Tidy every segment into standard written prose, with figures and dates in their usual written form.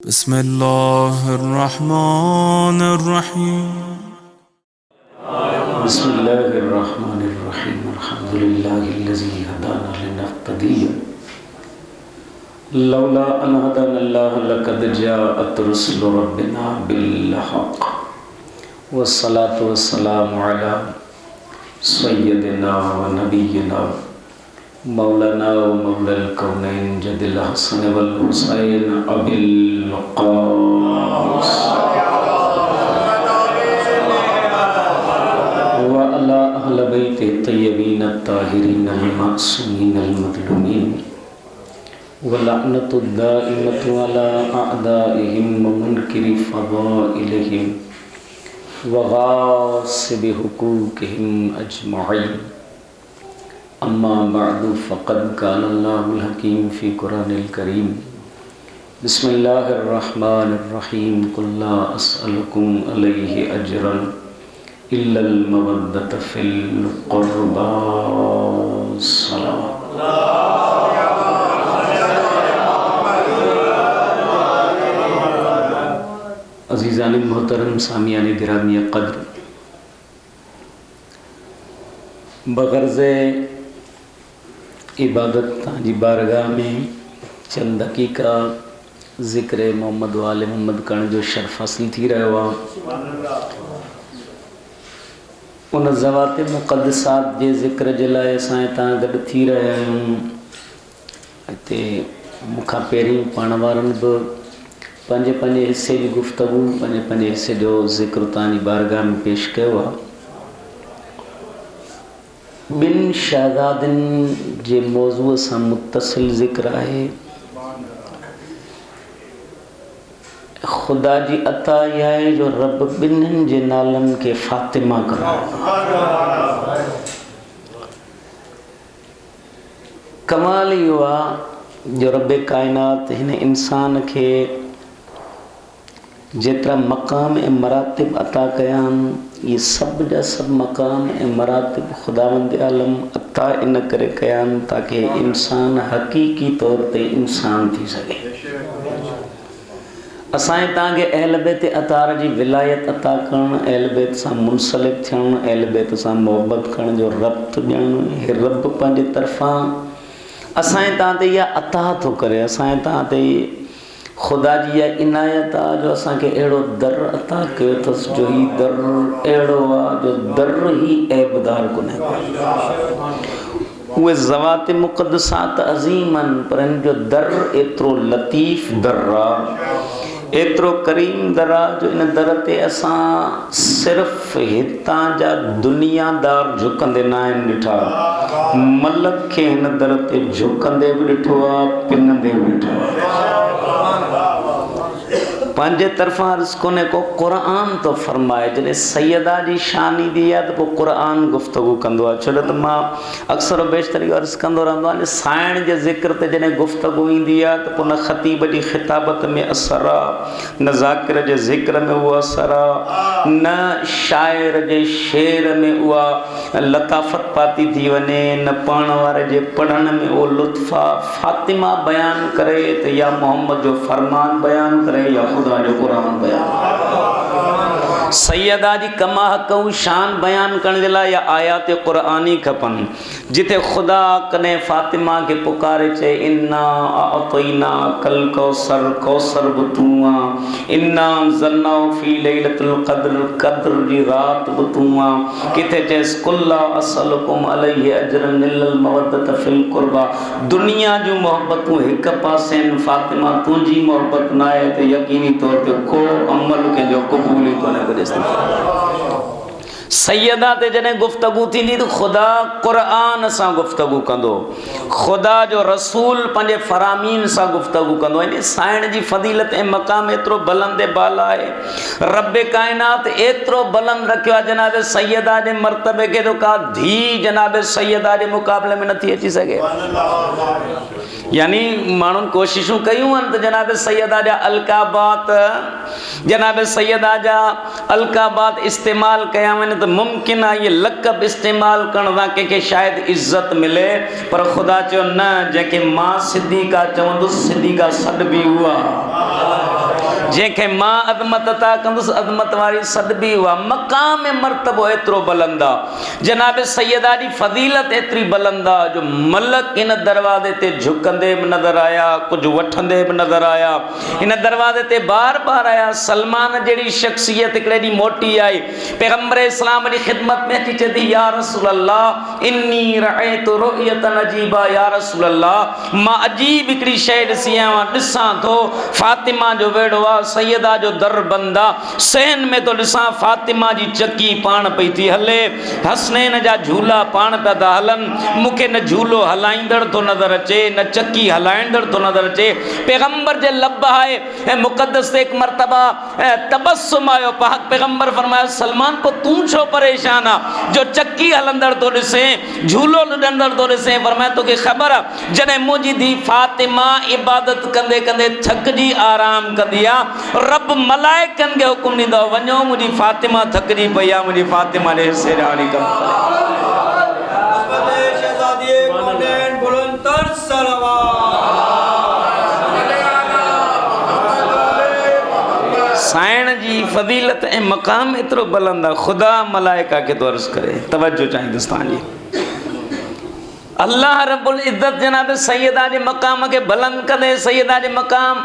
बिस्मिल्लाहिर्रहमानिर्रहीम। बिस्मिल्लाहिर्रहमानिर्रहीम। अल्हम्दुलिल्लाहिल्लज़ी हदाना लिनह्तदिया लौला अन हदानल्लाह लक़द जाअत रुसुलु रब्बिना बिल हक़ वस्सलातु वस्सलामु अला सय्यदिना व नबिय्यिना मौलाना व मौलल कौनैन जद्दिल हसन वल हुसैन अबिल क़ास व अला अहल बैत तय्यबीन ताहिरीन अल मासूमीन अल मज़लूमीन व लअनतु दाइमतु अला अअदाइहिम व मुनकिरि फ़ज़ाइलिहिम व गासिबि हुकूकिहिम अजमईन। अम्मा बअदु फ़क़द क़ाल अल्लाहुल हकीम फ़ी क़ुरानिल करीम। बिस्मिल्लाहिर्रहमानिर्रहीम। क़ुल ला अस्अलुकुम अलैहि अजरन इल्लल मवद्दत फ़िल क़ुरबा। सलाम। अज़ीज़ान मोहतरम सामियान गिरामी क़द्र, बग़र्ज़े इबादत ताजी बारगाह में चंद दक़ीक़ा ज़िक्र मोहम्मद वाले मोहम्मद करण जो शर्फ़ हासिल थी रहियो आहे। उन ज़वात मुक़द्दसात जे ज़िक्र जे लाइ असां हितां गॾु थी रहिया आहियूं। हिते मूंखां पहिरीं पाण वारनि बि पंहिंजे पंहिंजे हिसे जी गुफ़्तगू पंहिंजे पंहिंजे हिसे जो ज़िक्र तव्हांजी बारगाह में पेश कयो आहे। ॿिनि शहज़ादनि जे मौज़ूअ सां मुतसिल ज़िक्र आहे। ख़ुदा जी अता इहा आहे जो रब ॿिन्हिनि जे नालनि खे फ़ातिमा कयो। कमाल इहो आहे जो रब काइनात हिन इंसान खे जेतिरा मक़ाम ऐं मरातिब अता कया आहिनि, इहे सभु जा सभु मक़ाम ऐं मरातिब ख़ुदावंद आलम अता इन करे कया आहिनि ताकि इंसान हक़ीक़ी तौर ते इंसान थी सघे। असांजे तव्हांखे अहल बैत अतार जी विलायत अता करणु, अहल बैत सां मुंसलिक थियणु, अहल बैत सां मोहबत करण जो रब्त ॾियणु, हे रब पंहिंजे तरफ़ां असांजे तव्हां ते इहा अता थो करे। असांजे तव्हां ते ख़ुदा जी इहा इनायत आहे जो असांखे अहिड़ो दर अता कयो अथसि जो ही दर अहिड़ो आहे जो दर ई ऐबदार कोन्हे। उहे ज़वात मुक़द्दसात अज़ीम आहिनि, पर हिन जो दर एतिरो लतीफ़ दर आहे, एतिरो करीम दर आहे जो इन दर ते असां सिर्फ़ु हितां जा दुनियादार झुकंदे न आहिनि ॾिठा, मलक खे हिन दर ते झुकंदे बि ॾिठो आहे, पिनंदे बि ॾिठो आहे। पंहिंजे तरफ़ां अर्ज़ु कोन्हे को क़ुरान तो फ़रमाए। जॾहिं सैयदा जी शान ईंदी आहे त पोइ क़ुरान गुफ़्तगू कंदो आहे। छो त मां अक्सर बेशितर इहो अर्ज़ु कंदो रहंदो आहियां, साइण जे ज़िक्र ते जॾहिं गुफ़्तगू ईंदी आहे त पोइ न ख़तीब जी ख़िताबत में असरु आहे, न ज़ाकिर जे ज़िक्र में उहो असरु आहे, न शाइर जे शेर में उहा लताफ़त पाती थी वञे, न पढ़ण वारे जे पढ़ण में उहो लुत्फ़ आहे। फ़ातिमा बयानु करे त या मोहम्मद जो फ़रमान बयानु करे या ख़ुदा जो क़ुरान बयानु। सैयदा जी कमा हक़ शान बयान करण जे लाइ या आयात क़ुरानी खपनि, जिथे ख़ुदा कॾहिं फ़ातिमा खे पुकारे चए इन्ना अअतैना कल कौसर, कौसर बि तूं आहे, इन्ना ज़न्नाउ फ़ी लैलतुल क़द्र, क़द्र जी राति बि तूं आहे। किथे चएसि कुल ला असअलुकुम अलैहि अजरन इल्लल मवद्दत फ़िल क़ुरबा। दुनिया जूं मोहबतूं हिकु पासे आहिनि, फ़ातिमा तुंहिंजी मोहबत न आहे त यकीनी तौर ते को अमल कंहिंजो क़बूल ई कोन्हे। सैयदा ते जॾहिं गुफ़्तगू थींदी त ख़ुदा क़ुरान सां गुफ़्तगू कंदो, ख़ुदा जो रसूल पंहिंजे फ़रामीन सां गुफ़्तगू कंदो। इन साइण जी फ़ज़ीलत ऐं मक़ाम एतिरो बुलंद बाला आहे। रब काइनात एतिरो बुलंद रखियो आहे जनाब सैयदा जे मर्तबे खे जो का धी जनाब सैयदा जे मुक़ाबले में नथी अची सघे। यानी माण्हुनि कोशिशूं कयूं आहिनि त जनाब सैयदा जा अलकाबात इस्तेमालु कया वञनि त मुमकिन आहे ये लक़ब इस्तेमाल करण सां कंहिंखे शायदि इज़त मिले, पर ख़ुदा चयो न, जंहिंखे मां सिद्दीक़ा चवंदुसि सिद्दीक़ा सॾ बि उहा। जंहिंखे मां अज़मत अता कंदुसि अज़मत वारी सदबी हुआ मक़ाम मर्तबो एतिरो बुलंद आहे जनाब सैयदा जी फज़ीलत एतिरी बुलंद आहे जो मलक इन दरवाज़े ते झुकंदे बि नज़र आया कुझु वठंदे बि नज़र आया इन दरवाज़े ते बार बार आया सलमान जहिड़ी शख़्सियत हिकिड़े ॾींहुं मोटी आई पैगम्बर इस्लाम जी ख़िदमत में अची चए थी या रसूल अल्लाह इन्नी रअयतु रुयतन अजीबा या रसूल अल्लाह मां अजीब हिकिड़ी शइ ॾिसी आहियां ॾिसां थो फातिमा जो वेड़ो आहे सैयदा जो दर बंद आहे सहन में तो ॾिसां फातिमा जी चकी पाण पई थी हले हसनैन जा झूला पाण पिया था हलनि मूंखे न झूलो हलाईंदड़ थो नज़र अचे न चकी हलाईंदड़ थो नज़र अचे पैगम्बर जे लब आहे ऐं मुक़दस ते हिकु मरतबा तबस्सुम आयो पाक पैगम्बर फरमायो सलमान को तूं छो परेशान आहे जो चकी हलंदड़ थो ॾिसे झूलो लुॾंदड़ थो ॾिसे फरमायो तोखे ख़बर आहे जॾहिं मुंहिंजी धीउ फातिमा इबादत कंदे कंदे थकिजी आराम कंदी आहे रब मलाइकनि खे हुकुम ॾींदो वञो मुंहिंजी फातिमा थकिजी पई आहे मुंहिंजी फातिमा जे हिसे ॾाढी कमु साइण जी फज़ीलत ऐं मक़ाम एतिरो बुलंद आहे ख़ुदा मलाइका खे थो अर्ज़ु करे तवजो चाहींदुसि तव्हांजी अल्लाह रब्बुल इज़्ज़त जनाब सैयदा जे मक़ाम खे बुलंद कंदे सैयदा जे मक़ाम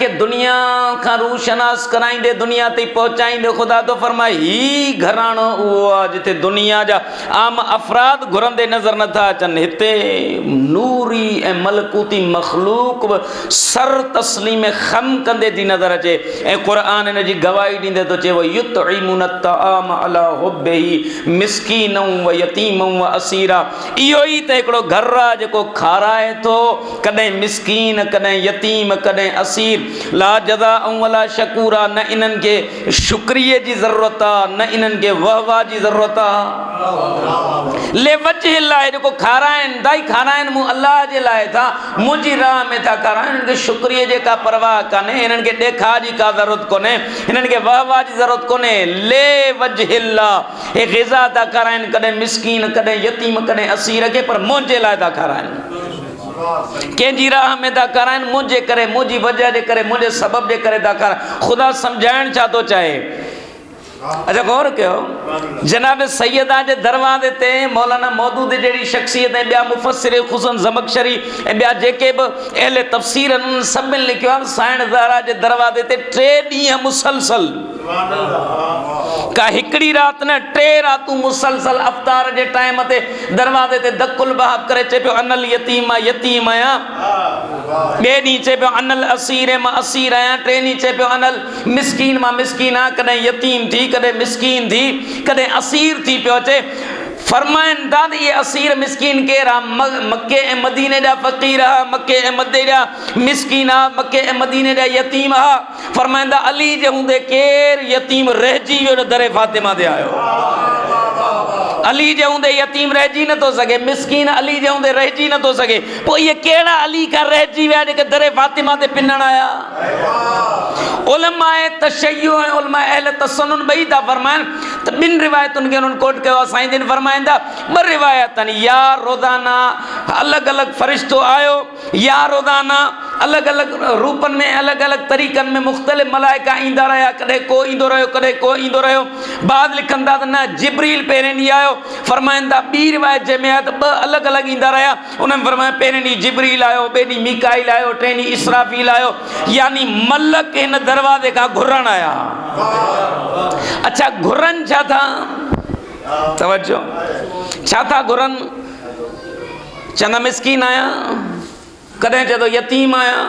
के दुनिया खां रूशनास कराईंदे दुनिया ताईं पहुचाईंदे ख़ुदा तो फरमाए ही घराणो उहो आहे जिते दुनिया जा आम अफ़राद घुरंदे नज़र नथा अचनि हिते नूरी ऐं मलकूती मख़लूक बि सर तस्लीम ख़म कंदे थी नज़र अचे ऐं क़ुरान हिन जी गवाही ॾींदे थो चए युतइमून अत्ताआम अला हुब्बिही मिस्कीनन व यतीमन व असीरा इहो ई त हिकिड़ो घर आहे जेको खाराए थो कॾहिं मिस्कीन कॾहिं यतीम कॾहिं असीर ला जज़ा वला शकूरा न इन्हनि खे शुक्रिये जी ज़रूरत आहे न इन्हनि खे वहवा जी ज़रूरत आहे ले वजह लाइ जेको खाराइनि दाई खाराइनि मूं अल्लाह जे लाइ था मुंहिंजी राह में था खाराइनि हिननि खे शुक्रिये जी का परवाह कान्हे हिननि खे ॾेखा जी का ज़रूरत कोन्हे हिननि खे वहवा जी ज़रूरत कोन्हे ले वजह हे ग़िज़ा था खाराइनि कॾहिं मिस्कीन कॾहिं यतीम कॾहिं असीर खे पर मुंहिंजे लाइ था खाराइनि कंहिंजी राह में था खाराइनि मुंहिंजे करे मुंहिंजी वजह जे करे मुंहिंजे सबब जे करे था खाराइनि ख़ुदा सम्झाइण छा थो चाहे अच्छा गौर कयो जनाब सैयदा जे दरवाज़े ते मौलाना मौदूद जहिड़ी शख़्सियत ऐं ॿिया मुफ़स्सिर ख़ुसूसन ज़मख़शरी ऐं ॿिया जेके बि अहले तफ़सीर आहिनि सभिनी लिखियो आहे साइण ज़हरा जे दरवाज़े ते 3 ॾींहं मुसलसल का हिकिड़ी रात न 3 रातूं मुसलसल अफ़्तार जे टाइम ते दरवाज़े ते दकुल बहाब करे चए पियो अनल यतीम यतीम आहियां ॿिए ॾींहुं चए पियो अनल असीर मां असीर आहियां 3 ॾींहुं चए पियो अनल मिस्कीन मां मिस्कीन आहियां कॾहिं यतीम थी कॾहिं मिस्कीन थी कॾहिं असीर थी पियो अचे फरमाइनि दाद ये असीर मिस्कीन केर मक्के ऐं मदीने जा फ़क़ीर हा मक्के ऐं मदीने जा मिस्कीन हा मक्के ऐं मदीने जा यतीम हा फरमाइंदा अली जे हूंदे केर यतीम रहिजी वियो दरे फातिमा ते आयो अली जे हूंदे यतीम रहिजी नथो सघे मिस्कीन अली जे हूंदे रहिजी नथो सघे पोइ इहे कहिड़ा अली खां रहिजी विया जेके दरे फातिमा ते पिनण आया उलमाए तशय्यो ऐं उलमाए अहले तसन्नुन ॿई था फरमाइनि त 2 रिवायतुनि खे उन्हनि कोट कयो आहे साईं जिन फरमाईंदा 2 रिवायत आहिनि या रोज़ाना अलॻि अलॻि फ़रिश्तो आयो या रोज़ाना अलॻि अलॻि रूपनि में अलॻि अलॻि तरीक़नि में मुख़्तलिफ़ मलाइका ईंदा रहिया कॾहिं को ईंदो रहियो कॾहिं को ईंदो रहियो बाद लिखनि था त न जिब्रील पहिरें ॾींहुं आयो फरमाइनि था 2 रिवायत जंहिंमें आहे त 2 अलॻि अलॻि ईंदा रहिया उन्हनि फरमाया पहिरें ॾींहुं जिब्रील आयो ॿिए ॾींहुं मीकाईल आयो 3 ॾींहुं इसराफील आयो यानी मलक हिन दरवाज़े खां घुरण आया अच्छा घुरनि छा था तवज्जो छा था घुरनि चवंदा मिस्कीन आहियां कॾहिं चए थो यतीम आहियां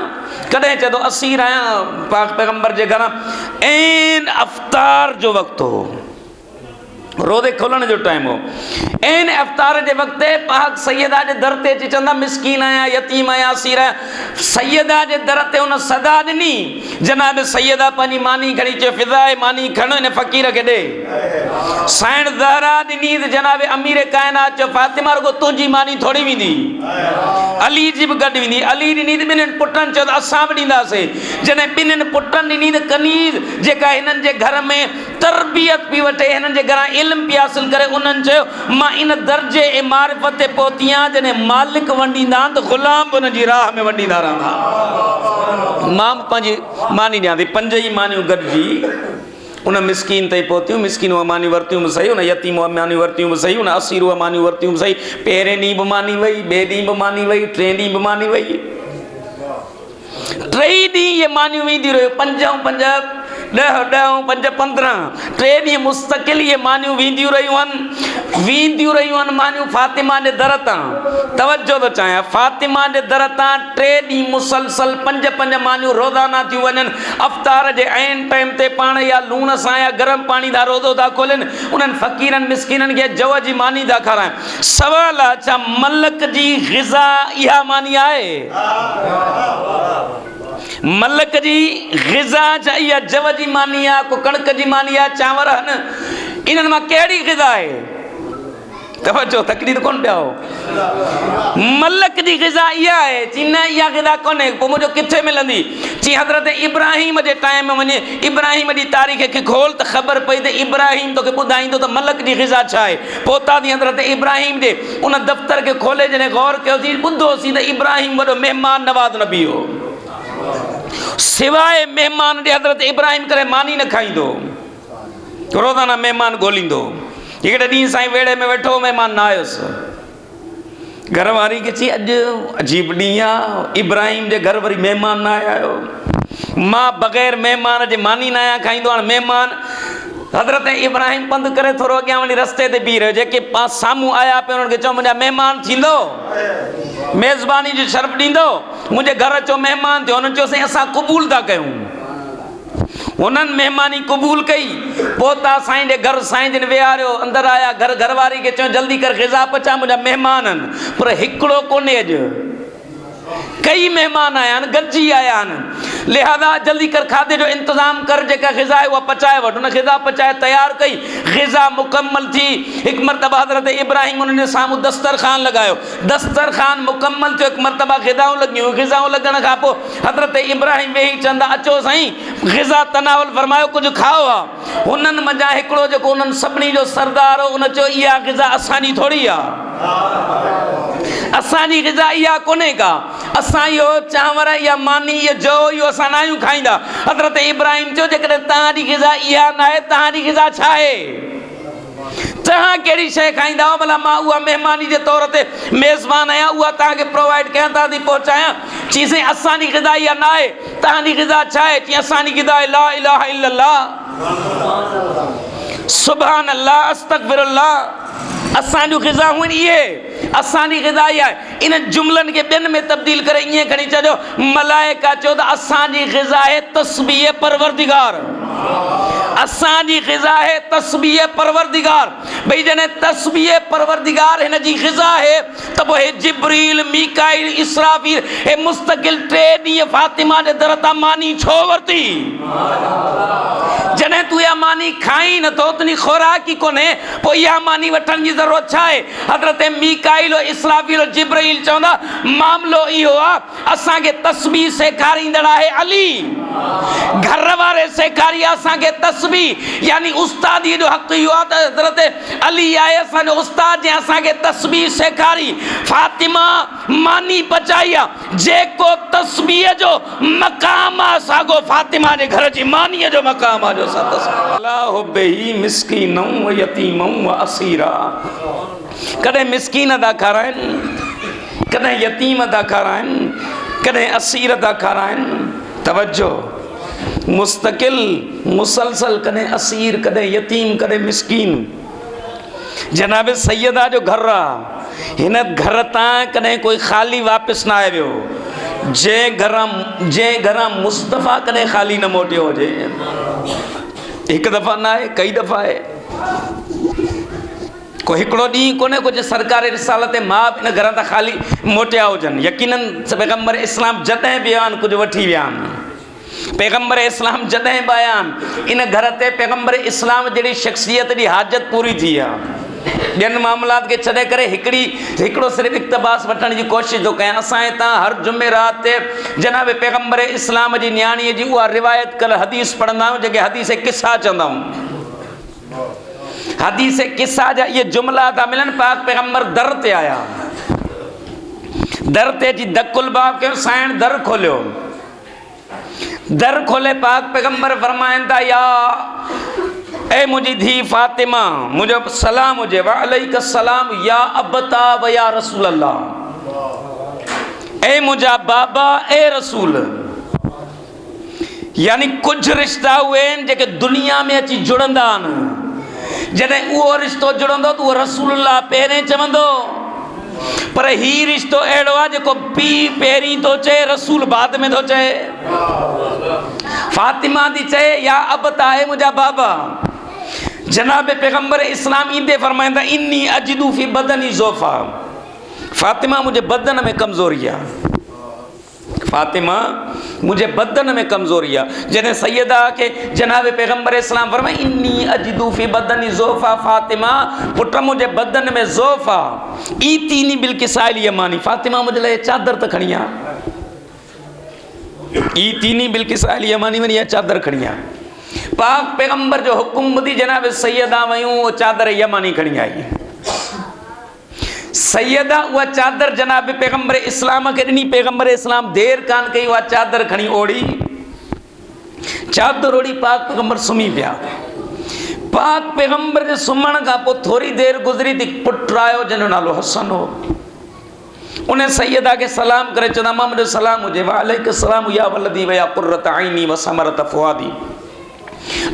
कॾहिं चए थो असीर आहियां पाक पैगंबर जे घरां ऐन अफ़्तार जो वक़्तु हो रोज़े खुलण जो टाइम हो ऐन अफ़्तार जे वक़्तु पाक सैयदा जे दर ते अची चवंदा मिस्कीन आहियां यतीम आहियां असीर आहियां सैयदा जे दर ते हुन सदा ॾिनी जनाब सैयदा पंहिंजी मानी खणी चयो फिज़ाए मानी खण हिन फ़क़ीर खे ॾे साइण ज़हरा ॾिनी त जनाब अमीर काइनात चयो फातिमा रुगो तुंहिंजी मानी थोरी वेंदी अली जी बि गॾु वेंदी अली ॾिनी त 2 पुटनि चयो त असां बि ॾींदासीं जॾहिं 2 पुटनि ॾिनी त कनीज़ जेका हिननि जे घर में तरबियत पई वठे हिननि जे घरां इल्म पई हासिल करे उन्हनि चयो मां इन दर्जे ऐं मारिफत ते पहुती आहियां जॾहिं मालिक वंडींदा त ग़ुलाम बि उन जी राह में वंडींदा रहंदा मां पंहिंजी मानी ॾियां थी, 5 ई मानियूं गॾिजी उन मिसकीन ते पहुतियूं। मिसकीन उहा मानी वरितियूं बि सही, उन यतीम मानी वरितियूं बि सही, उन असीर उहा मानी वरितियूं बि सही। पहिरें ॾींहुं बि मानी वई, ॿिए ॾींहुं बि मानी वई, 3 ॾींहं बि मानी वई, 3 ॾींहं इहे मानियूं वेंदियूं रहियूं। 5 ऐं 5 10, 10 ऐं 5 15, 3 ॾींहं मुस्तक़िल इहे मानियूं वेंदियूं रहियूं आहिनि मानियूं फातिमा जे दर तां। तवजो थो चाहियां, फातिमा जे दर तां 3 ॾींहं मुसलसल 5 मानियूं रोज़ाना थियूं वञनि। अफ़्तार जे ऐन टाइम ते पाण या लूण सां या गरम पाणी था रोज़ो था खोलनि, उन्हनि फ़क़ीरनि मिसकीननि खे जव जी मानी था खाराइनि। सवाल आहे, छा मलक जी ग़िज़ा इहा मानी आहे? मलक जी ग़िज़ा छा इहा जव जी मानी आहे, को कणक जी मानी आहे, चांवर आहिनि, इन्हनि मां कहिड़ी ग़िज़ा आहे? तवजो, तकलीफ़ कोन ॾियो। मलक जी ग़िज़ा इहा आहे, चई न इहा ग़िज़ा कोन्हे। पोइ मुंहिंजो किथे मिलंदी? चई हज़रत इब्राहिम जे टाइम में वञे, इब्राहिम जी तारीख़ खे खोल त ख़बर पई त इब्राहिम तोखे ॿुधाईंदो त मलक जी ग़िज़ा छा आहे। पहुता थी हज़रत इब्राहिम जे उन दफ़्तर खे खोले जॾहिं गौर कयोसीं, ॿुधोसीं त इब्राहिम वॾो महिमान नवाज़ नबी हो। सिवाइ महिमान जे हज़रत इब्राहिम करे मानी न खाईंदो, रोज़ाना महिमान ॻोल्हींदो। हिकिड़े ॾींहुं साईं वेड़े में वेठो, महिमान न आयुसि। घरवारी खे चई अॼु अजीब ॾींहुं आहे, इब्राहिम जे घर वरी महिमान न आयो। मां बग़ैर महिमान जे मानी न आहियां खाईंदो। हाणे महिमान हज़रत इब्राहिम पंधु करे थोरो अॻियां वञी रस्ते ते बीह रहियो। जेके साम्हूं आया पिया उन्हनि खे चओ मुंहिंजा महिमान थींदो, मेज़बानी जो शर्फ़ ॾींदो, मुंहिंजे घर अचो महिमान थियो। हुननि चयो साईं असां क़बूल था कयूं। उन्हनि महिमानी क़बूल कई। पहुता साईं जे घर, साईं जिन विहारियो, अंदरि आया। घरवारी खे चयो जल्दी कर ग़िज़ा पचा, मुंहिंजा महिमान आहिनि। पर हिकिड़ो कोन्हे, अॼु कई महिमान आया आहिनि, गॾिजी आया आहिनि। लिहाज़ा जल्दी कर खाधे जो इंतज़ाम कर, जेका ग़िज़ा आहे उहा पचाए वठि। हुन ग़िज़ा पचाए तयारु कई, ग़िज़ा मुकम्मल थी। हिकु मरतबा हज़रत इब्राहिम उन्हनि जे साम्हूं दस्तरख़ान लॻायो, दस्तरख़ान मुकम्मल थियो। हिकु मरतबा ग़िज़ाऊं लॻियूं। ग़िज़ाऊं लॻण खां पोइ हज़रत इब्राहिम वेही चवंदा अचो साईं ग़िज़ा तनावल फरमायो, कुझु खाओ आहे। हुननि मंझां हिकिड़ो जेको उन्हनि सभिनी जो सरदार हो, उन चयो इहा ग़िज़ा असांजी थोरी आहे, असांजी ग़िज़ा इहा कोन्हे का। असां इहो चांवर या मानी इहो जौ इहो असां न आहियूं खाईंदा। हज़रत इब्राहिम चयो जेकॾहिं तव्हांजी ग़िज़ा इहा न आहे, तव्हांजी ग़िज़ा छा आहे? तव्हां कहिड़ी शइ खाईंदा हो? भला मां उहा महिमानी जे तौर ते मेज़बान आहियां, उहा तव्हांखे प्रोवाइड कयां, तव्हां थी पहुचायां। चई साईं असांजी ग़िज़ा इहा न आहे, तव्हांजी ग़िज़ा छा आहे? चई असांजी ग़िज़ा आहे ला इलाहा इल्लल्लाह, सुभान अल्लाह, अस्तग़फिरुल्लाह। असांजूं ग़िज़ाऊं आहिनि इहे, असांजी ग़िज़ा इहा आहे। इन जुमलनि खे ॿियनि में तब्दील करे ईअं खणी चइजो, मलाइका चयो त असांजी ग़िज़ा आहे तस्बीह परवरदिगार, असांजी ग़िज़ा आहे तस्बीह परवरदिगार। भई जॾहिं तस्बीह परवरदिगार हिन जी ग़िज़ा आहे त पोइ हे जिब्रील, मीकाईल, इसराफील हे मुस्तक़िल 3 ॾींहं फातिमा जे दर तां मानी छो वरिती? जॾहिं तूं इहा मानी खाई नथो, तुंहिंजी ख़ुराक ई कोन्हे, पोइ इहा मानी वठण जी ज़रूरत छा आहे? हज़रत मीकाईल, इसराफील, जिब्रील चवंदा मामिलो इहो आहे, असांखे तस्बीह सेखारींदड़ आहे अली, घर वारे सेखारी असांखे तस्बीह। यानी उस्तादी जो हक़ इहो आहे त हज़रत अली आहे असांजो उस्ताद, जंहिं असांखे तस्बीह सेखारी। फातिमा मानी पचाई आहे, जेको तस्बीह जो मक़ाम आहे साॻो फातिमा जे घर जी मानीअ जो मक़ाम आहे। कॾहिं मिसकीन था खाराइनि, कॾहिं यतीम था खाराइनि, कॾहिं असीर था खाराइनि। तवजो, मुस्तकिल मुसलसल, कॾहिं असीर, कॾहिं यतीम, कॾहिं मिसकीन। जनाब सैयदा जो घर आहे, हिन घर तां कॾहिं कोई ख़ाली वापसि न आयो वियो। जंहिं घरां मुस्तफ़ा कॾहिं ख़ाली न मोटियो हुजे। हिकु दफ़ा न आहे, कई दफ़ा आहे। को हिकिड़ो ॾींहुं कोन्हे कुझु सरकारी रिसालत मां बि इन घर तां ख़ाली मोटिया हुजनि। यकीनन पैगम्बर इस्लाम जॾहिं बि आहिनि कुझु वठी विया आहिनि। पैगम्बर इस्लाम जॾहिं बि आया आहिनि, इन घर ते पैगम्बर इस्लाम जहिड़ी शख़्सियत जी हाजत पूरी थी आहे। ॿियनि मामलात खे छॾे करे हिकिड़ो सिर्फ़ु इक़्तिबास वठण जी कोशिशि थो कयां। असां हितां हर जुमेरात ते जनाब पैगम्बर इस्लाम जी नियाणीअ जी उहा रिवायत कल हदीस पढ़ंदा आहियूं, जेके हदीस किस्सा चवंदा आहियूं। हदीस किस्सा जा इहे जुमला था मिलनि। पाक पैगम्बर दर ते आया, दर ते अची धकुल बाब कयो, साइण दर खोलियो। दर खोले पाक पैगंबर फरमाइंदा या ए मुझी धी फातिमा मुझे सलाम मुझे वालेकुम सलाम या अबता व या रसूल अल्लाह। ए मुझा बाबा ए रसूल। यानी कुछ रिश्ता हुए जेके दुनिया में अची जुड़ंदा आहिनि। जॾहिं उहो रिश्तो जुड़ंदो त उहो रसूलुल्लाह पहिरें चवंदो, पर ही रिश्तो अहिड़ो आहे जेको पीउ पहिरीं थो चए रसूल बाद में थो चए। फातिमा थी चए या अबता है मुंहिंजा बाबा। जनाब पैगंबर इस्लाम ईंदे फरमाईंदा इन्नी अजिदू फी बदनी ज़ोफ़ा। फातिमा मुझे बदन में कमज़ोरी आहे। फातिमा मुझे बदन में कमज़ोरी आहे। जॾहिं सैयदा के जनाब पैगंबर इस्लाम फरमाए इन्नी अजिदू फी बदनी ज़ोफ़ा फातिमा, पुट मुझे बदन में ज़ोफ़ा ई तीनी बिल किसाइल यमानी। फातिमा मुझे लाइ चादर त खणी आ। ई तीनी बिल किसाइल यमानी वनी चादर खणी आ। पाक पैगंबर जो हुक्म ॿुधी जनाब सैयदा वयूं वो चादर यमानी खणी आई। सैयदा उहा चादर जनाब पैगंबर इस्लाम के ॾिनी। पैगंबर इस्लाम देर कान कई, उहा चादर खणी ओढ़ी। चादर ओढ़ी पाक पैगंबर सुम्ही पिया। पाक पैगंबर जे सुम्हण खां पोइ थोरी देर गुज़री थी, पुट आयो जंहिंजो नालो हसन हो। उन सैयदा के सलाम करे चवंदा मां मुंहिंजो सलाम हुजे वालेकुम सलाम या वलदी व या कुर्रत आइनी व समरत फुआदी।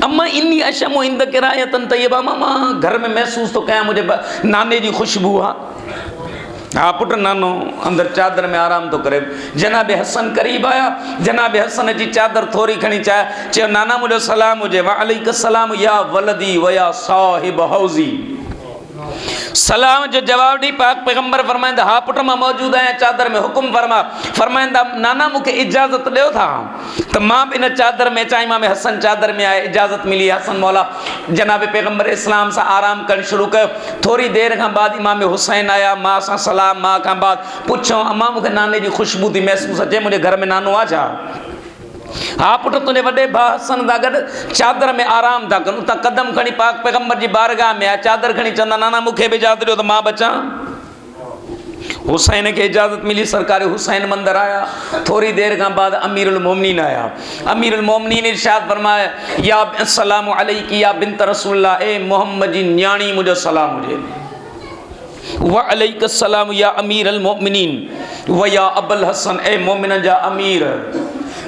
अम्मा इन्नी अशमो इंद किरायतन तय्यबा। मां घर में महसूस तो कयां मुझे नाने जी खुशबू आहे। हाँ पुट नानो अंदर चादर में आराम तो करे। जनाब हसन करीब आया। जनाब हसन जी चादर थोड़ी खणी चाहे चयो नाना मुझे सलाम हुजे वालेकुम सलाम या वलदी व या साहिब हौजी। सलाम जो जवाब दी पाक पैगंबर फरमाइंदा हा पुट मां मौजूद आहियां चादर में, हुकुम फरमा। फरमाइंदा नाना मूंखे इजाज़त ॾियो था त मां बि इन चादर में अचां। इमाम हसन चादर में आए, इजाज़त मिली। हसन मौला जनाब पैगंबर इस्लाम सां आराम करणु शुरू कयो। थोरी देर खां बाद इमाम हुसैन आया। मां सां सलाम मां खां बाद पुछो अम्मा मूंखे नाने जी खुशबू थी महसूस अचे, मुंहिंजे घर में नानो आहे छा? हाँ पुट तुझे वॾे भाउ हसन सां गॾु चादर में आराम था कनि। उतां कदम खणी पाक पैगंबर जी बारगाह में आया। चादर खणी चवंदा नाना मूंखे बि इजाज़त ॾियो त मां बचां। हुसैन के इजाज़त मिली। सरकार हुसैन मंदिर आया। थोड़ी देर खां बाद अमीरुल मोमिनीन आया। अमीरुल मोमिनीन इरशाद फरमाया या अस्सलामु अलैकी या बिन्त रसूलल्लाह। ए मोहम्मद जी न्याणी मुझे सलाम हुजे। व अलैकुम सलाम या अमीरुल मोमिनीन व या अबुल हसन। ए मोमिनन जा अमीर,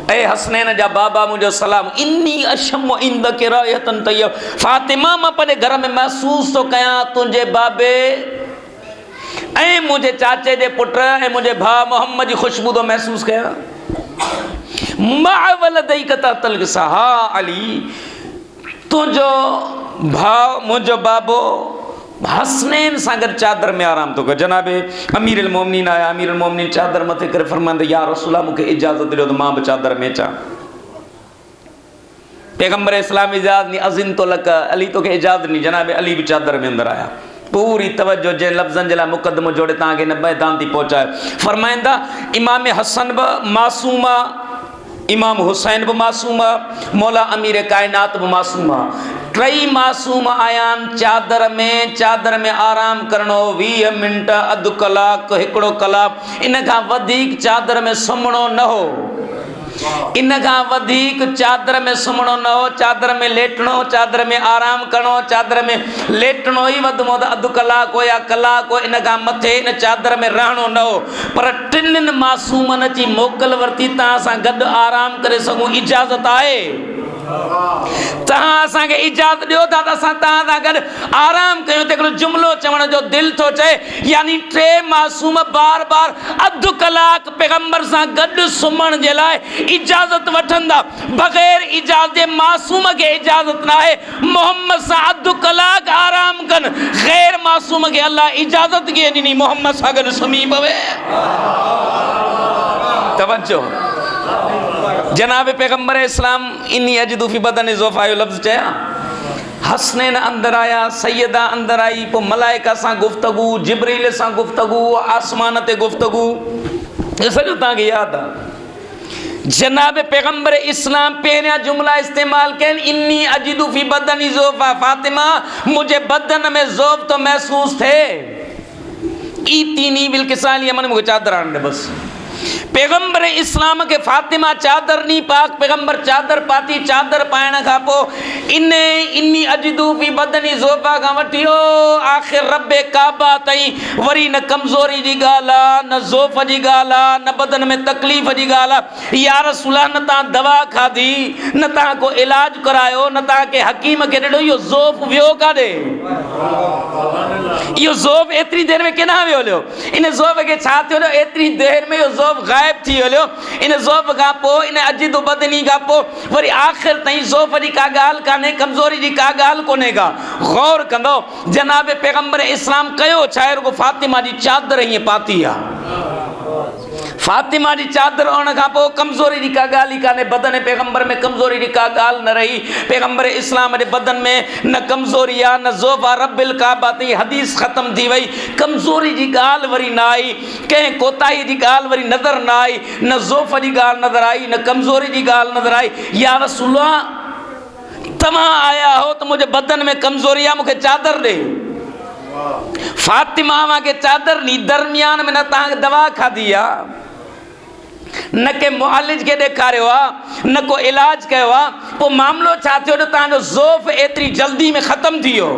ए हसनैन जा बाबा मुझे सलाम। इन्नी अशम इंद किरायतन तय्यब। फातिमा मां पंहिंजे घर में महसूस तो कयां तुंहिंजे बाबे ऐं मुझे चाचे जे पुट ऐं मुझे भाउ मोहम्मद जी खुशबू तो महसूस कयां। हा अली तुंहिंजो भाउ मुंहिंजो बाबो हसनैन सां गॾु चादर में आराम तो कर। जनाबे अमीरुल मोमिनीन आया। अमीरुल मोमिनीन चादर मथे करे फरमाईंदा या रसूला मूंखे इजाज़त ॾियो त मां बि चादर में अचां। पैगंबर इस्लाम इजाज़त नी अज़िन तो लक अली तोखे इजाज़त नी। जनाबे अली भी चादर में अंदर आया। पूरी तवज्जो जे लफ्ज़न जे लाइ मुक़दमो जोड़े तव्हांखे न मैदान थी पहुचाए। फरमाईंदा इमाम हसन बि मासूम आहे, इमाम हुसैन बि मासूम आहे, मौला अमीर कायनात बि मासूम आहे। टई मासूम आयान चादर में आराम करणो 20 मिनट अधु कलाक हिकिड़ो कलाक, इन खां वधीक चादर में सुम्हणो न हो। इन खां वधीक चादर में सुम्हणो न हो। चादर में लेटणो, चादर में आराम करणो, चादर में लेटणो ई वधि में वधि अधु कलाक हो या कलाक हो। इन खां मथे इन चादर में रहणो न हो। पर टिनिनि मासूमनि अची मोकल वरिती तव्हां सां गॾु आराम करे सघूं, इजाज़त आहे? तव्हां असांखे इजाज़त ॾियो था त असां तव्हां सां गॾु आराम कयूं। त हिकिड़ो जुमिलो चवण जो दिलि थो चए, यानी 3 मासूम बार बार अधु कलाक पैगंबर सां गॾु सुम्हण जे लाइ इजाज़त वठंदा। बग़ैर इजाज़त जे मासूम खे इजाज़त न आहे मोहम्मद सां अधु कलाक आराम कनि। ग़ैर मासूम खे अल्लाह इजाज़त कीअं ॾिनी मोहम्मद सां गॾु सुम्ही पवे? तवज्जो। जनाब पैगंबर इस्लाम इन्नी अजिदू फी बदन ज़ोफ़ा जो लफ़्ज़ चया। हसनैन अंदर आया, सैयदा अंदर आई। पोइ मलाइका सां गुफ्तगू, जिब्रील सां गुफ्तगू, आसमान ते गुफ्तगू, ये सॼो तव्हांखे यादि आहे। जनाब पैगंबर इस्लाम पहिरियां जुमला इस्तेमाल कनि इन्नी अजिदू फी बदनी ज़ोफ़ा। फातिमा मुझे बदन में ज़ोफ़ तो महसूस थे। ई तीनी बिल किसाली मन मूंखे चादर आणे बस। पैगंबर इस्लाम के फातिमा चादर नी पाक पैगंबर चादर पाती चादर पाइण खां पोइ इन्नी अजदू फी बदनी ज़ोफ़ा खां वठी आख़िर रब्बे काबा ताईं वरी न कमज़ोरी जी ॻाल्हि आहे न ज़ोफ़ जी ॻाल्हि आहे न बदन में तकलीफ़ जी ॻाल्हि आहे। या रसूल न तव्हां दवा खाधी न तव्हां को इलाज करायो न तव्हांखे हकीम खे ॾिनो इहो ज़ोफ़ वियो काॾे? इहो ज़ोफ़ एतिरी देर में केॾांहुं वियो हलियो? इन ज़ोफ़ खे छा थियो हलियो? एतिरी देर में इहो ज़ोफ़ गायब थी हलियो। इन ज़ोफ़ खां पोइ इन अजिदो बदनी खां पोइ वरी आख़िर ताईं ज़ोफ़ जी का ॻाल्हि कान्हे कमज़ोरी जी का ॻाल्हि कोन्हे का। गौर कंदो जनाब पैगंबर इस्लाम कयो छा आहे? रुगो फातिमा जी चादर हीअं पाती आहे। फातिमा जी चादर हुअण खां पोइ कमज़ोरी जी का ॻाल्हि ई कान्हे। बदन पैगंबर में कमज़ोरी जी का ॻाल्हि न रही। पैगंबर इस्लाम जे बदन में न कमज़ोरी आहे न ज़ोफ़ आहे। रब्बिल काबा ताईं हदीस ख़त्म थी वई। कमज़ोरी जी ॻाल्हि वरी न आई, कंहिं कोताही जी ॻाल्हि वरी नज़र न आई, न ज़ोफ़ जी ॻाल्हि नज़र आई न कमज़ोरी जी ॻाल्हि नज़र आई। या रसूलल्लाह तव्हां आया हो त मुंहिंजे बदन में कमज़ोरी आहे, मूंखे चादर ॾे। फातिमा मूंखे चादर नी दरमियान में न तव्हांखे दवा खाधी आहे न के मुआलिज के ॾेखारियो आहे न को इलाज कयो आहे। पोइ मामलो छा थियो त तव्हांजो ज़ोफ़ एतिरी जल्दी में ख़त्म थी वियो?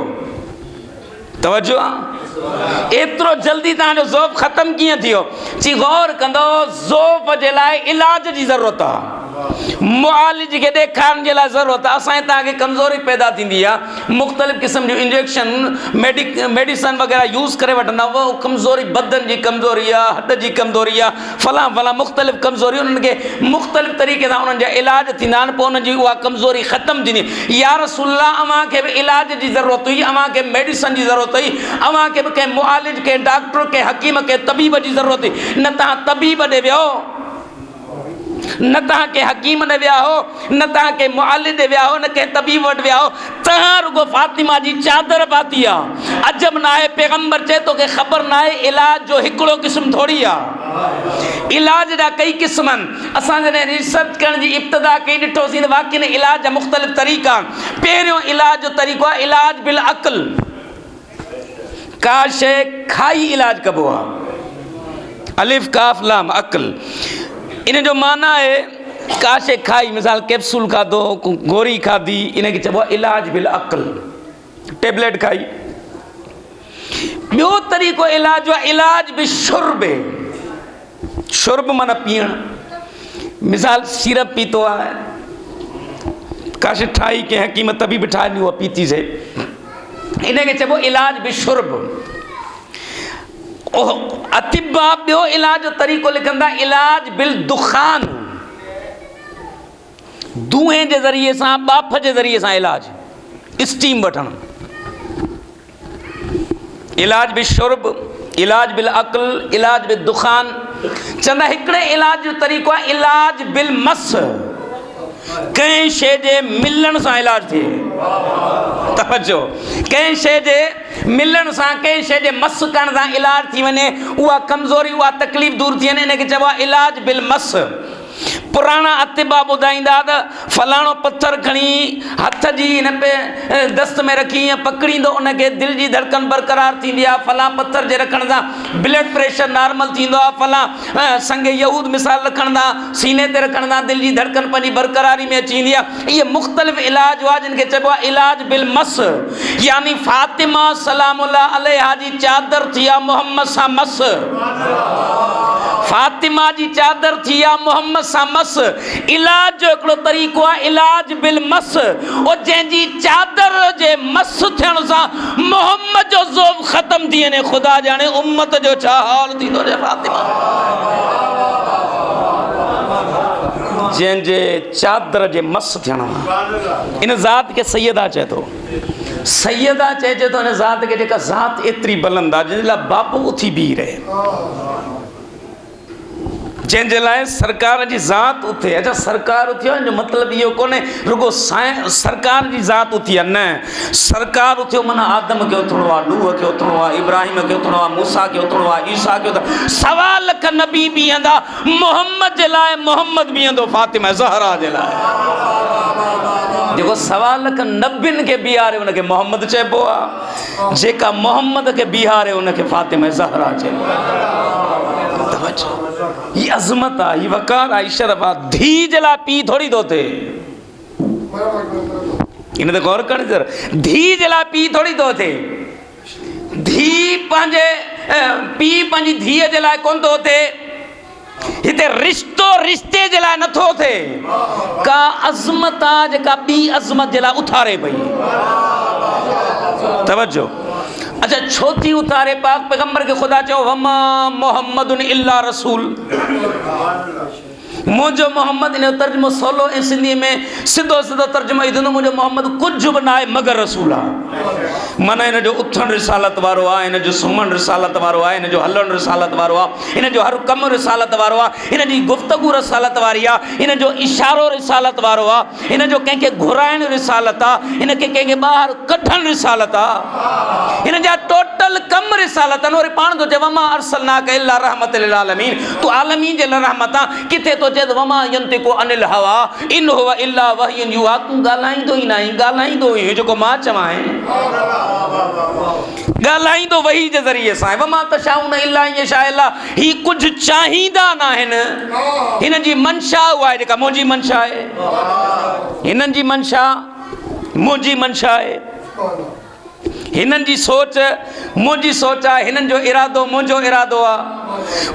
तवजो आहे, एतिरो जल्दी तव्हांजो ज़ोफ़ ख़त्म कीअं थी वियो? चई गौर कंदो ज़ोफ़ जे लाइ इलाज जी ज़रूरत आहे, मुआलिज खे ॾेखारण जे लाइ ज़रूरत आहे। असांजे तव्हांखे कमज़ोरी पैदा थींदी आहे, मुख़्तलिफ़ क़िस्म जूं इंजेक्शन मेडिसन वग़ैरह यूज़ करे वठंदा, उहो कमज़ोरी बदन जी कमज़ोरी आहे, हॾ जी कमज़ोरी आहे, फलां फलां मुख़्तलिफ़ कमज़ोरी उन्हनि खे मुख़्तलिफ़ तरीक़े सां उन्हनि जा इलाज थींदा आहिनि, पोइ उन्हनि जी उहा कमज़ोरी ख़तमु थींदी। या रसूलल्लाह अव्हांखे बि इलाज जी ज़रूरत हुई, अव्हांखे मेडिसन जी ज़रूरत हुई, अव्हांखे बि कंहिं मुआलिज कंहिं डॉक्टर कंहिं हकीम कंहिं तबीब जी ज़रूरत हुई। न तव्हां तबीब ॾे वियो, न तव्हां के हकीम ने विया हो, न तव्हां के मुआलिज ने विया हो, न के तबीब वटि विया हो, तव्हां रुगो फातिमा जी चादर पाती आहे। अजब न आहे पैगंबर चए तो के ख़बर न आहे इलाज जो हिकिड़ो क़िस्म थोड़ी आहे, इलाज जा कई क़िस्म आहिनि। असां जॾहिं रिसर्च करण जी इब्तिदा कई ॾिठोसीं त वाक़ई इलाज जा मुख़्तलिफ़ तरीक़ा आहिनि। पहिरियों इलाज जो तरीक़ो आहे इलाज बिल अक़ल, का शइ खाई इलाज कबो आहे, अलिफ काफ लाम अक़ल। इन जो माना है का शइ खाई, मिसाल कैप्सूल खाधो, गोरी खाधी, इन खे चइबो आहे इलाज बिल अक़ल, टेबलेट खाई। ॿियो तरीक़ो इलाज जो आहे इलाज बि शुर्ब, शुर्ब माना पीअण। मिसाल सीरप पीतो आहे, का शइ ठाही कंहिं हकीम तबीब ठाही ॾिनी उहा पीतीसे, इन खे चइबो इलाज बि शुर्ब। अतिबा ॿियो इलाज जो तरीक़ो लिखंदा इलाज बिल दुखान, धुएं जे ज़रिए सां, बाफ़ जे ज़रिए सां इलाज, स्टीम वठणु। इलाज बिल शुर्ब, इलाज बिल अक़ल, इलाज बिल दुखान। चवंदा हिकिड़े इलाज जो तरीक़ो आहे इलाज बिल मस, कंहिं शइ जे मिलण सां इलाज थिए। तवजो, कंहिं शइ जे मिलण सां, कंहिं शइ जे मस करण सां इलाज थी वञे, उहा कमज़ोरी उहा तकलीफ़ दूर थी वञे, इन खे चइबो आहे इलाज बिल मस। पुराणा अतिबा ॿुधाईंदा त फलाणो पथर खणी हथ जी हिन पे दस्त में रखी ईअं पकड़ींदो, उनखे दिलि जी धड़कन बरक़रार थींदी आहे, फलां पथर जे रखण सां ब्लड प्रेशर नॉर्मल थींदो आहे, फलां संग यहूद मिसाल रखण सां, सीने ते रखण सां दिलि जी धड़कन पंहिंजी बरक़रारी में अची वेंदी आहे। इहे मुख़्तलिफ़ इलाज हुआ जिन खे चइबो आहे इलाज बिल मस। यानी फातिमा सलामुल्लाह अलैहा जी चादर थी आहे मोहम्मद सां मस, फातिमा जी चादर थी आहे मोहम्मद सां मस। इलाज जो हिकिड़ो तरीक़ो आहे इलाज बिल मस, ओ जंहिंजी चादर जे मस थियण सां मोहम्मद जो ज़ोफ़ ख़त्म थी वञे, ख़ुदा जाने उम्मत जो छा हाल थींदो रे फातिमा। जंहिंजे चादर जे मस थियण, इन ज़ात खे सैयदा चए थो, सैयदा चइजे थो इन ज़ात खे, जेका ज़ात एतिरी बुलंद आहे जंहिंजे लाइ बाबू उथी बीह रहे, जंहिंजे लाइ सरकार जी ज़ात उथे। अच्छा सरकार उथी आहे जो मतिलबु इहो कोन्हे रुगो सरकार जी ज़ात उथी आहे, न, सरकार उथियो माना आदम खे उथणो आहे, नूह खे उथणो आहे, इब्राहिम खे उथणो आहे, मूसा खे उथणो आहे, ईसा खे उथणो, 1.25 लख नबी बीहंदा, मोहम्मद जे लाइ मोहम्मद बीहंदो फातिमा ज़हरा जे लाइ। जेको 1.25 लख नबियुनि खे बीहारे उनखे मोहम्मद चइबो आहे, जेका मोहम्मद खे बीहारे उनखे फातिमा ज़हरा चइबो आहे। ये अजमत आ, ये वकार आ, शरफ आ। धी जला पी थोड़ी दो थे, इन ते गौर कर जरा, धी जला पी थोड़ी दो थे। धी पंहिंजे पी पंहिंजी धीअ जे लाइ कोन थो थे, हिते रिश्तो रिश्ते जे लाइ नथो थे। का अज़मत आहे जेका ॿी अज़मत जे लाइ उथारे पई। तवज्जो। अच्छा, छो थी उतारे? पाक पैगंबर के खुदा चयो वमा मोहम्मदुन इल्ला रसूल, मुझो मोहम्मद। इन तर्जुमो सोलो ऐं सिंधी में सिधो सिधो तर्जुमो ई थींदो, मुझो मोहम्मद कुछ बि न आहे मगर रसूल आहे। माना इन जो उथण रिसालत वारो आहे, इन जो सुम्हण रिसालत वारो आहे, इन जो हलण रिसालत वारो आहे, इन जो हर कम रिसालत वारो आहे, इन जी गुफ्तगू रिसालत वारी आहे, इन जो इशारो रिसालत वारो आहे, इन जो कंहिंखे घुराइण रिसालत आहे, इन खे कंहिंखे ॿाहिरि कढण रिसालत आहे, इन जा टोटल कम रिसालत आहिनि। वरी पाण थो चए वमा अरसलनाका इल्ला रहमतल लिल आलमीन, तू आलमीन जे लाइ रहमत आहे। किथे तो चए वमा यंतिकु अनिल हवा इन हुवा इल्ला वहयुन युहा, तू ॻाल्हाईंदो ई न आहीं, ॻाल्हाईंदो ई जेको मां चवां, ॻाल्हाईंदो वही जे ज़रिए सां। वमा तशाउन इल्ला यशा अल्लाह, ही कुझु चाहींदा न आहिनि, हिन जी मंशा उहा आहे जेका मुंहिंजी मंशा आहे, हिननि जी मंशा मुंहिंजी मंशा आहे, हिननि जी सोच मुंहिंजी सोच आहे, हिननि जो इरादो मुंहिंजो इरादो आहे।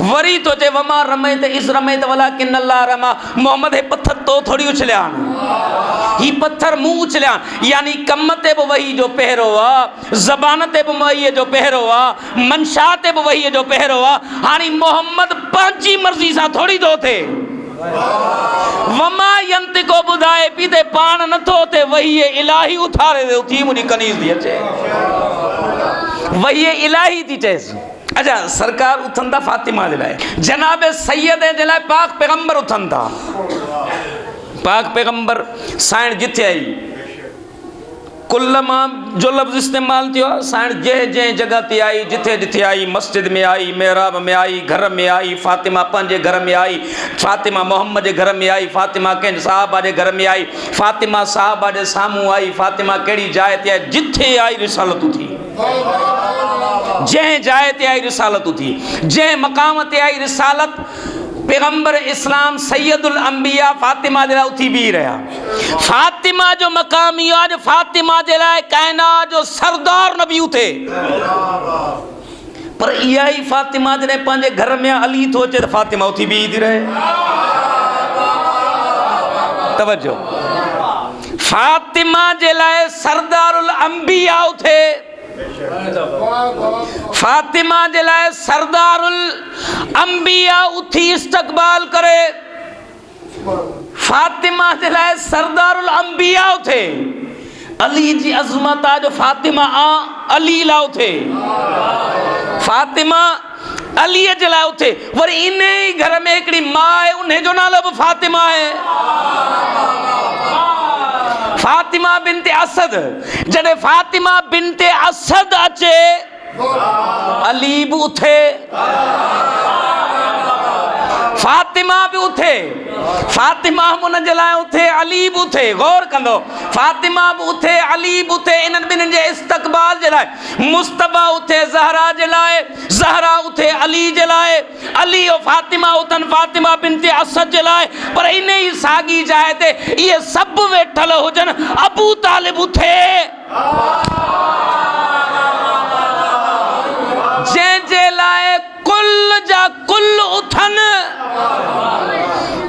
वरी तो चए वमा रमैत इस रमैत वलाकिन अल्लाह रमा, मोहम्मद हे पत्थर तो थोड़ी उछलिया आहिनि, ही पत्थर मूं उछलिया आहिनि। यानी कम ते बि वही जो पहिरो आहे, ज़बान ते बि वही जो पहिरो आहे, मंशा ते बि वही जो पहिरो आहे। हाणे मोहम्मद पंहिंजी मर्ज़ी सां थोड़ी थो थिए, वमा यंतिको ॿुधाए पी ते पाण नथो थे, वही इलाही उथारे दे उथी मुंहिंजी कनीज़ थी अचे, वही इलाही थी चएसि। अच्छा, सरकार उथनि था फातिमा जे लाइ, जनाब सैयद जे लाइ पाक पैगंबर उथनि था। पाक पैगंबर साइण जिथे आई, कुल मां जो लफ़्ज़ इस्तेमालु थियो आहे, साइण जंहिं जंहिं जॻह ते आई, जिथे जिथे आई, मस्जिद में आई, मेहराब में आई, घर में आई, फातिमा पंहिंजे घर में आई, फातिमा मोहम्मद जे घर में आई, फातिमा कंहिं साहबा जे घर में आई, फातिमा साहबा जे साम्हूं आई, फातिमा कहिड़ी जाइ ते आई, जिथे आई रिसालतूं थी, जंहिं जाइ ते आई रिसालतूं थी, जंहिं मक़ाम ते आई रिसालत। पैगंबर इस्लाम सैयदुल अंबिया फातिमा जे लाइ उथी बीह रहिया। फातिमा जो मक़ाम इहो आहे, फातिमा जे लाइ काइनात जो सरदार नबी उथे, पर इहा ई फातिमा जॾहिं पंहिंजे घर में अली थो अचे त फातिमा उथी बीह थी रहे। तवज्जो, फातिमा जे लाइ सरदारुल अंबिया उथे, फातिमा जे लाइ सरदारुल अंबिया उथी इस्तक़बाल करे, फातिमा जे लाइ सरदारुल अंबिया उथे। अली जी अज़मत आहे जो फातिमा अली लाइ उथे, फातिमा अलीअ जे लाइ उथे। वरी इन ई घर में हिकिड़ी मां आहे, उन जो नालो बि फातिमा आहे, फातिमा बिनते असद। जॾहिं फातिमा बिनते असद अचे, अली बि उथे, फातिमा बि उथे, फातिमा उन जे लाइ उथे, अली बि उथे। गौर कंदो, फातिमा बि उथे, अली बि उथे। इन्हनि ॿिन्हिनि जे इस्तक़बाल जे लाइ मुस्तफ़ा उथे ज़हरा जे लाइ, ज़हरा उथे अली जे लाइ, अली और फातिमा उथनि फातिमा बिनते असद जे लाइ। पर इन ई साॻी जाइ ते इहे सभु वेठल हुजनि, अबू तालिब उथे, जंहिंजे लाइ कुल जा कुल उथनि,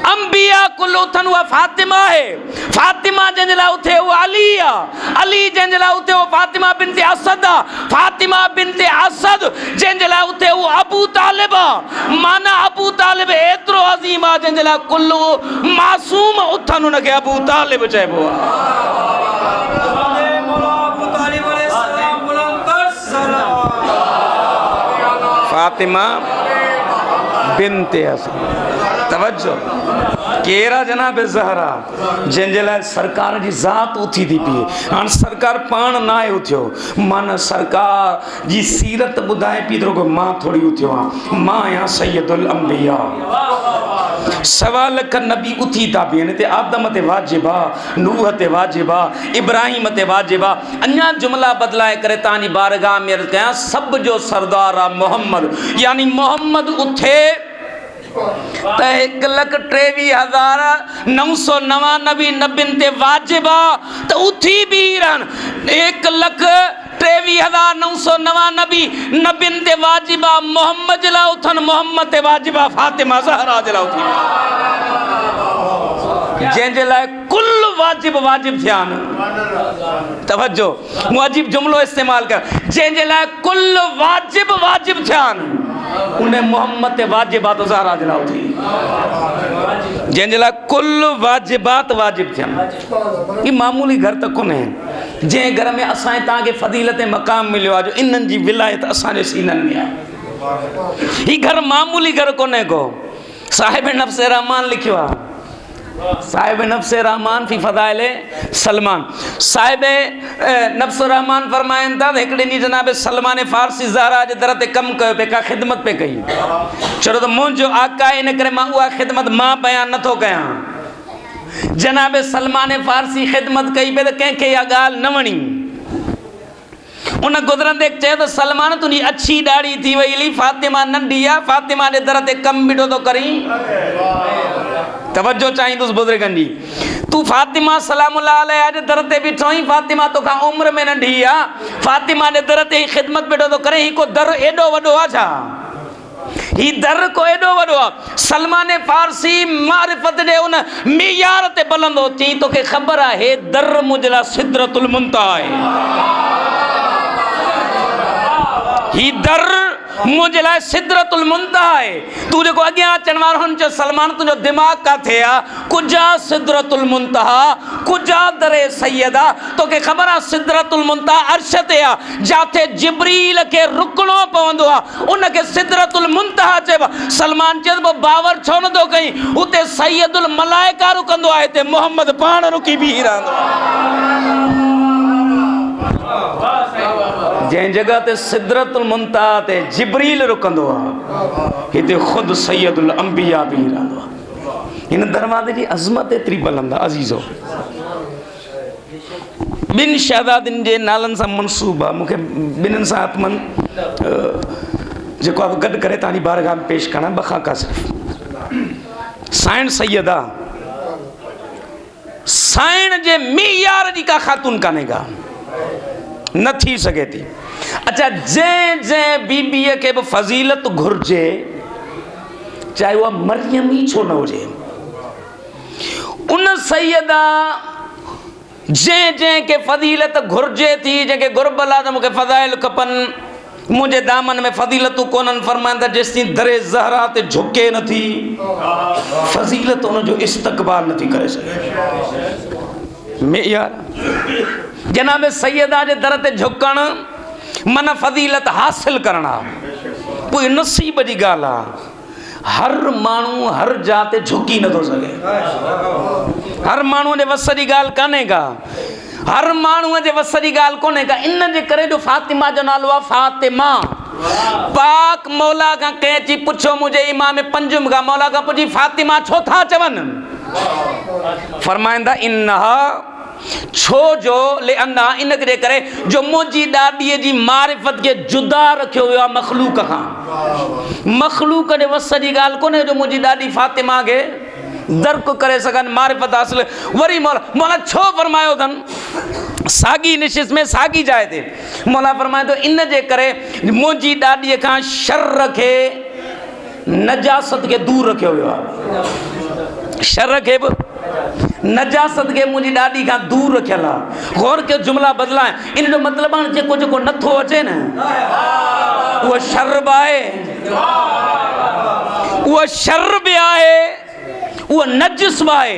अंबिया कुल उथनि, उहा फातिमा आहे। फातिमा जंहिंजे लाइ उथे उहा अली आहे, अली जंहिंजे लाइ उथे उहा फातिमा बिनते असद आहे, फातिमा बिनते असद जंहिंजे लाइ उथे उहा अबू तालिब आहे। माना अबू तालिब एतिरो अज़ीम आहे जंहिंजे लाइ कुल मासूम उथनि, उनखे अबू तालिब चइबो आहे। फातिमा बिनते असद। तवज्जो, केरा जनाब ज़हरा जंहिंजे लाइ सरकार जी ज़ात उथी थी पई। हाणे सरकार पाण न आहे उथियो, माना सरकार जी सीरत ॿुधाए पई त मां थोरी उथियो आहियां, मां आहियां सैयदुल अंबिया। सवा लख नबी उथी था बीहनि, हिते आदम ते वाजिबु आहे, नूह ते वाजिबु आहे, इब्राहिम ते वाजिबु आहे। अञा जुमला बदिलाए करे तव्हांजी बारगाह में अर्ज़ कयां, सभ जो सरदार आहे मोहम्मद। यानी मोहम्मद उथे त 1,23,999 नबिन ते वाजिबा त उथी भी रहन 1,23,999 नबिन ते वाजिबा मोहम्मद जला उथन मोहम्मद ते वाजिबा फातिमा ज़हरा जला उथी जंहिंजे लाइ कुल वाजिब वाजिब थिया न तवज्जो वाजिब जुमलो इस्तेमाल कर जंहिंजे लाइ कुल वाजिब वाजिब थिया न उन मोहम्मद ते वाजिबात ज़हरा जला उथी जंहिंजे लाइ कुल वाजिबात वाजिब थिया ई मामूली घर त कोन्हे जंहिं घर में असां तव्हांखे फज़ीलत मक़ाम मिलियो आहे जो इन्हनि जी विलायत असांजे सीननि में आहे ही घर मामूली घर कोन्हे को साहिब नफ्स रहमान लिखियो आहे साहिब नफ्स रहमान फी फदाइल सलमान साहिब नफ्स रहमान फरमाइनि था हिकिड़े ॾींहुं जनाब सलमान फारसी ज़हरा जे दर ते कमु कयो पे का ख़िदमत पे कई छो त मुंहिंजो आका इन करे मां उहा ख़िदमत मां बयान नथो कयां जनाब सलमान फारसी ख़िदमत कई पे त कंहिंखे इहा ॻाल्हि न वणी उन गुज़रंदे चयो त सलमान तुंहिंजी अछी ॾाढ़ी थी वई हली फातिमा नंढी आहे फातिमा जे दर ते कमु बीठो थो करीं तवज्जो चाहींदुसि बुज़ुर्गनि जी तू फातिमा सलामुल्लाह अलैहा जे दर ते बीठो आहीं फातिमा तोखां उम्र में नंढी आहे फातिमा जे दर ते ख़िदमत बीठो थो करे ही को दर एॾो वॾो आहे छा ही दर को एॾो वॾो आहे सलमान फारसी मारिफत जे उन मियार ते बलंदो चई तोखे ख़बर आहे दर मुंहिंजे लाइ सिदरतुल मुंतहा आहे ही दर मुंहिंजे लाइ सिदरतुल मुंतहा आहे तू जेको अॻियां अचण वारो हुन चयो सलमान तुंहिंजो दिमाग़ किथे आहे कुजा सिदरतुल मुंतहा कुजा दरे सैयद आहे तोखे ख़बर आहे सिदरतुल मुंतहा अर्श ते आहे जिथे जिब्रील खे रुकणो पवंदो आहे उनखे सिदरतुल मुंतहा चइबो आहे सलमान चए थो बावर छो नथो कई उते सैयदुल मलाइका रुकंदो आहे हिते मोहम्मद पाण रुकी बीह रहंदो आहे जंहिं जगह ते सिदरतुल मुंतहा ते जिब्रील रुकंदो आहे हिते ख़ुदि सैयदुल अंबिया बीह रहंदो आहे हिन दरवाज़े जी अज़मत एतिरी बुलंद आहे अज़ीज़ो ॿिनि शहज़ादियुनि जे नालनि सां मनसूब आहे मूंखे ॿिन्हिनि सां आत्मन जेको आहे गॾु करे तव्हांजी बारगाह में पेश करणा ॿ खाका सिर्फ़ु साइण सैयदा साइण जे मियार जी का ख़ातून कान्हे का न थी सघे थी अच्छा जंहिं बीबीअ खे बि फज़ीलत घुरिजे चाहे उहा मरियम ई छो न हुजे उन सैयदा जंहिंखे फज़ीलत घुरिजे थी जंहिंखे घुरबल आहे त मूंखे फ़ज़ाइल खपनि मुंहिंजे दामन में फज़ीलतूं कोन्हनि फरमाईंदा जेसिताईं दरे ज़हरा ते झुके नथी फज़ीलत उनजो इस्तक़बाल नथी करे सघे मेयार जनाब सैयदा जे दर ते झुकण मन फज़ीलत हासिल करणु आहे कोई नसीब जी ॻाल्हि आहे हर माण्हू हर जाइ ते झुकी नथो सघे हर माण्हूअ जे वस जी ॻाल्हि कान्हे का हर माण्हूअ जे वस जी ॻाल्हि कोन्हे का इन जे करे जो फातिमा जो नालो आहे फातिमा पाक मौला खां कंहिं अची पुछो मुंहिंजे इमाम पंजुम खां मौला खां पुछी फातिमा छो था चवनि फरमाईंदा इन्हा छो जो ले अन्ना इन करे जो मुंहिंजी ॾाॾीअ जी मारिफत खे जुदा रखियो वियो आहे मखलूक खां मखलूक जे वस जी ॻाल्हि कोन्हे जो मुंहिंजी ॾाॾी फातिमा खे दर्क करे सघनि मारिफत हासिल वरी मौला छो फरमायो अथनि साॻी निशिस में साॻी जाइ ते मौला फरमाए थो इन जे करे मुंहिंजी ॾाॾीअ खां शर खे नजासत खे दूर रखियो वियो आहे शर खे बि नजासत खे मुंहिंजी ॾाॾी खां दूर रखियल आहे गौर के जुमला बदिलाए इन जो मतिलबु आहे जेको जेको नथो अचे न उहो शर बि आहे उहो शर बि आहे उहो नजिस बि आहे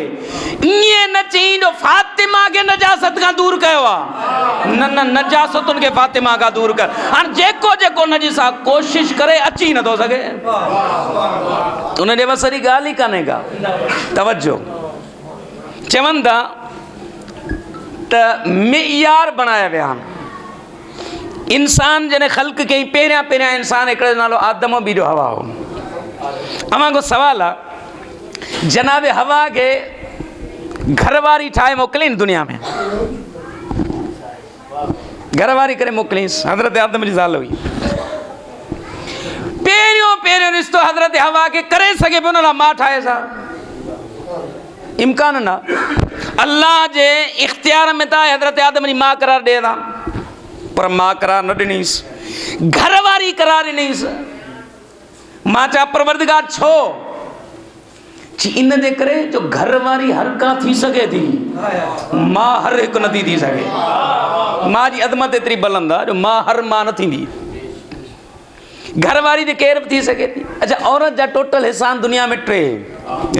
ईअं न चई जो फातिमा खे नजासत खां दूर कयो आहे न न नजासतुनि खे फातिमा खां दूर कर हाणे जेको जेको नजिस आहे कोशिशि करे अची नथो सघे उनजे वस जी ॻाल्हि ई कान्हे का तवजो चवनि था त मेयार बणाया विया आहिनि इंसान जॾहिं ख़ल्क़ कई पहिरियां इंसान हिकिड़े जो नालो आदम ॿीजो हवा हो अव्हां को सवाल आहे जनाब हवा के घरवारी ठाहे मोकिलियईं दुनिया में घरवारी करे मोकिलियईंसि हज़रत आदम जी ज़ाल हुई पहिरियों रिश्तो हजरत हवा के करे सके पे उन्होंने मां ठाए सा इम्कान ना अल्लाह जे इख्तियार में था हजरत आदम जी मां करार दे था पर मां करार न ॾिनीस घर वारी करार ॾिनीस मां चा परवरदिगार छो ची इन जे करे जो घर वारी हर का थी सके थी मां हर एक नथी थी सके मां जी अदमत एतरी बुलंद आहे जो मां हर मां न थींदी घर वारी जे केर भी थी सके थी। अच्छा औरत जा टोटल हिसान दुनिया में टे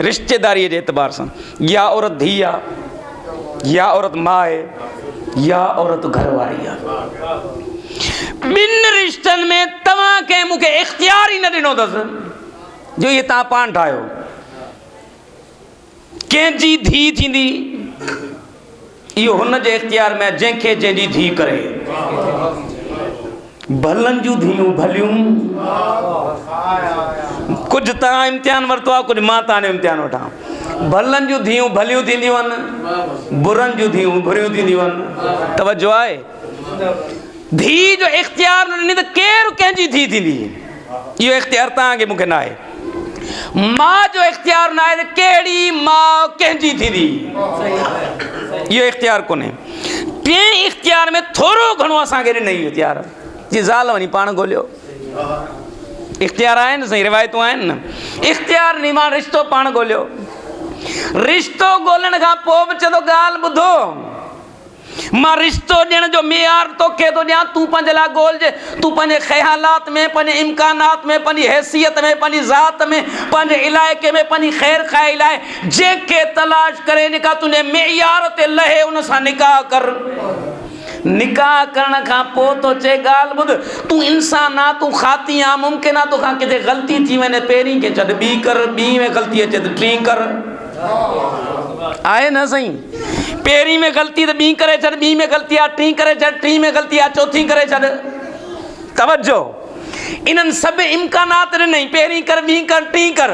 रिश्तेदारी के एतबार से या औरत धी आ या औरत माँ है या औरत घर वारी है बिन रिश्तन में तवा के मुके इख्तियार ही न दिनो दस जो ये ता पान ठायो केंजी धी थींदी यो हुन जे इख्तियार में जेके जेंजी धी करे भलन जू धियूं भलियूं कुछ ता इम्तिहान वरतो आ कुछ मां ता ने इम्तिहान वठा भलन जू धियूं भलियूं थींदियूं आहिनि बुरन जू धियूं बुरियूं थींदियूं आहिनि तवज्जो आहे धी जो इख्तियार न त केर कंहिंजी धी थींदी इहो इख्तियार तव्हांखे मूंखे न आहे मां जो इख्तियार न आहे त कहिड़ी मां कंहिंजी थींदी इहो इख्तियार कोन्हे टे इख्तियार में थोरो घणो असांखे ॾिनई इख्तियार जी ज़ाल वञी पाण ॻोल्हियो इख्तियार आहिनि सही रिवायतूं आहिनि न इख्तियार नी मां रिश्तो पाण ॻोल्हियो रिश्तो ॻोल्हण खां पोइ बि चए थो ॻाल्हि ॿुधो मां रिश्तो ॾियण जो मेयार तोखे थो ॾियां तूं पंहिंजे लाइ ॻोल्हिजे तूं पंहिंजे ख़यालात में पंहिंजे इम्कानात में पंहिंजी हैसियत में पंहिंजी ज़ात में पंहिंजे इलाइक़े में पंहिंजी ख़ैर खाई लाइ जेके तलाश करे जेका तुंहिंजे मेयार ते लहे उन सां निकाह कर निकाह करण खां पोइ तो चए ॻाल्हि ॿुध तूं इंसान आहे तूं खाती आहे मुमकिन आहे तोखां किथे ग़लती थी वञे पहिरीं खे छॾ ॿी कर ॿी में ग़लती अचे त टीं कर आहे न सही पहिरीं में ग़लती त ॿी करे छॾ ॿी में ग़लती आहे टीं करे छॾ टीं में ग़लती आहे चौथी करे छॾ तवज्जो इन्हनि सभु इम्कानात ॾिनई पहिरीं कर ॿी कर टीं कर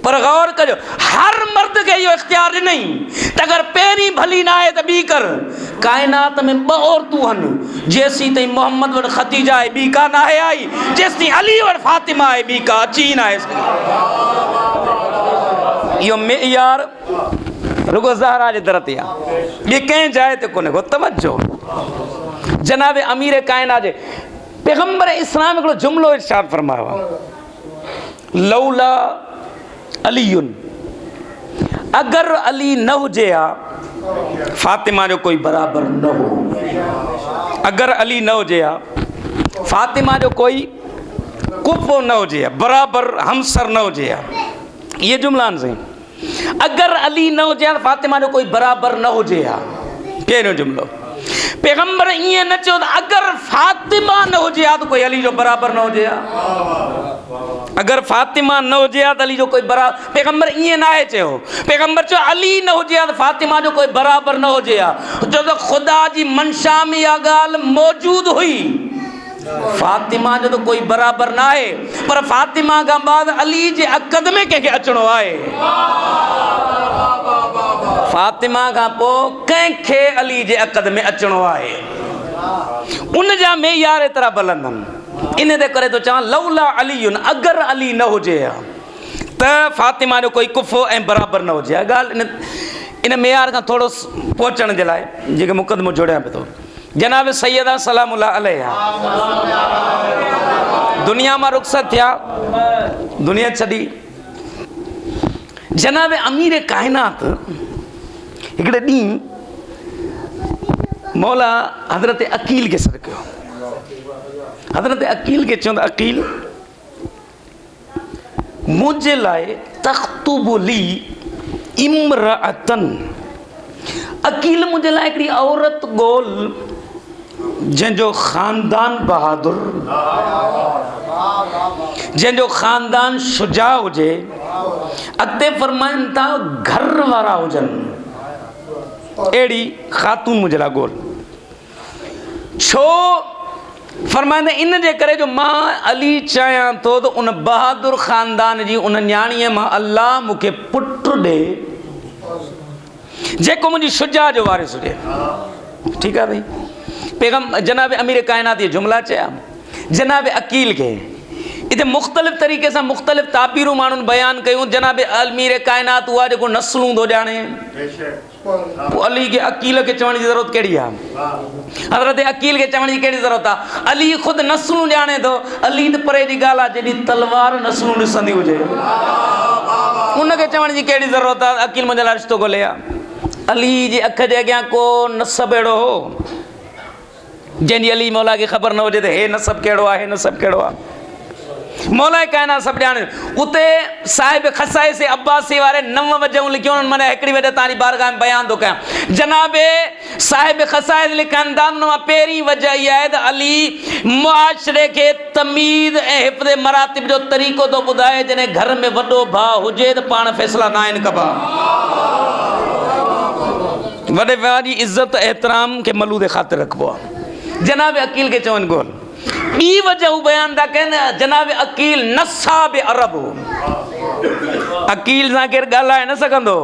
पर गौर कजो हर मर्द के इहो इख्तियार ॾिनई त अगरि पहिरीं भली न आहे त ॿी कर काइनात में ॿ औरतूं आहिनि जेसीं ताईं मोहम्मद वटि ख़तीजा आहे ॿी का न आहे आई जेसीं अली वटि फातिमा आहे ॿी का अची न आहे इहो मेयार रुगो ज़हरा जे दर ते आहे ॿिए कंहिं जाइ ते कोन्हे को तवज्जो जनाब अमीर काइनात जे पैगंबर इस्लाम हिकिड़ो जुमिलो इरशाद फरमायो आहे लौला अलीयुन अगर अली न हुजे आ फातिमा जो कोई बराबर न हो अगर अली न हुजे आ फातिमा जो कोई कुफो न हुजे आ बराबर हमसर न हुजे आ ये जुमलान से अगर अली न हुजे आ फातिमा जो कोई बराबर न हुजे आ पहिरियों जुमलो पैगंबर ईअं न चयो त अगरि फातिमा न हुजे आ त कोई अली जो बराबर न हुजे आ अगर फातिमा न हुजे आ त अली जो कोई बराबर पैगंबर ईअं न आहे चयो पैगंबर चयो अली न हुजे आ त फातिमा जो कोई बराबर न हुजे आ छो त ख़ुदा जी मंशा में इहा ॻाल्हि मौजूदु हुई फातिमा जो तो कोई बराबर ना है पर फातिमा का बाद अली जे अक़द में कंहिंखे अचणो आहे फातिमा का पो कंहिंखे अली जे अक़द में अचणो आहे उन जा मेयार एतिरा बुलंद आहिनि इन ते करे तो चवां लौला अलीयुन अगरि अली न हुजे आ त फातिमा जो कोई कुफो ऐं बराबर न हुजे आ ॻाल्हि इन मेयार खां थोरो पहुचण जे लाइ जेके मुक़दमो जोड़ियां पियो थो जनाब सैयदा सलामुल्लाह अलैहा दुनिया में रुखसत थिया दुनिया छड़ी जनाब अमीर कायनात हिकिड़े ॾींहुं मौला हज़रत अकील के सॾु कयो हज़रत अकील के चवंदा अकील मुझे लाए तख्तुबु ली इम्रअतन अकील मुझे लाए हिकिड़ी औरत ॻोल जंहिंजो ख़ानदान बहादुर जंहिंजो ख़ानदान शुजा हुजे अॻिते फरमाइनि था घर वारा हुजनि अहिड़ी ख़ातून मुंहिंजे लाइ ॻोल छो फरमाईंदे इन जे करे जो मां अली चाहियां थो त उन बहादुर ख़ानदान जी उन न्याणीअ मां अल्लाह मूंखे पुटु ॾे जेको मुंहिंजी शुजा जो वारिस हुजे ठीकु आहे भई पैगम जनाब अमीर कायनात ये जुमला चया जनाब अकील के इते मुख्तलिफ़ तरीक़े से मुख्तलिफ़ ताबीरूं माण्हुनि बयान कयूं। जनाब अमीर कायनात उहा जेको नस्लूं थो ॼाणे, अली के अकील के चवण जी ज़रूरत कहिड़ी आहे? हज़रत अकील के चवण जी कहिड़ी ज़रूरत आहे? अली ख़ुदि नस्लूं ॼाणे थो। अली त परे जी ॻाल्हि आहे, जॾहिं तलवार नस्लूं ॾिसंदी हुजे उनखे चवण जी कहिड़ी ज़रूरत आहे अकील मुंहिंजे लाइ रिश्तो ॻोल्हे आहे? अली जी अख जे अॻियां को नसब अहिड़ो हो जंहिंजी अली मौला खे ख़बर न हुजे त हे नसब कहिड़ो आहे, हे नसब कहिड़ो आहे। मौला काइनात सभु ॼाणे। उते साहिब खसाए से अब्बासी वारे 9 वजहूं लिखियूं आहिनि। माना हिकिड़ी वजह तव्हांजी बारगाह में बयान थो कयां। जनाबे साहिब खसाए लिखनि था उन मां पहिरीं वजह इहा आहे त अली मुआशरे खे तमीज़ ऐं हिफ़्ज़ मरातिब जो तरीक़ो थो ॿुधाए। जॾहिं घर में वॾो भाउ हुजे त पाण फ़ैसिला न आहिनि कबा। वॾे भाउ जी इज़त एहतराम खे मलूद ख़ातिर रखिबो आहे। जनाब अकील खे चवनि गोल ॿी वजह बयान था कनि। जनाब अकील नसाब अरब हो। अकील सां केरु ॻाल्हाए न सघंदो।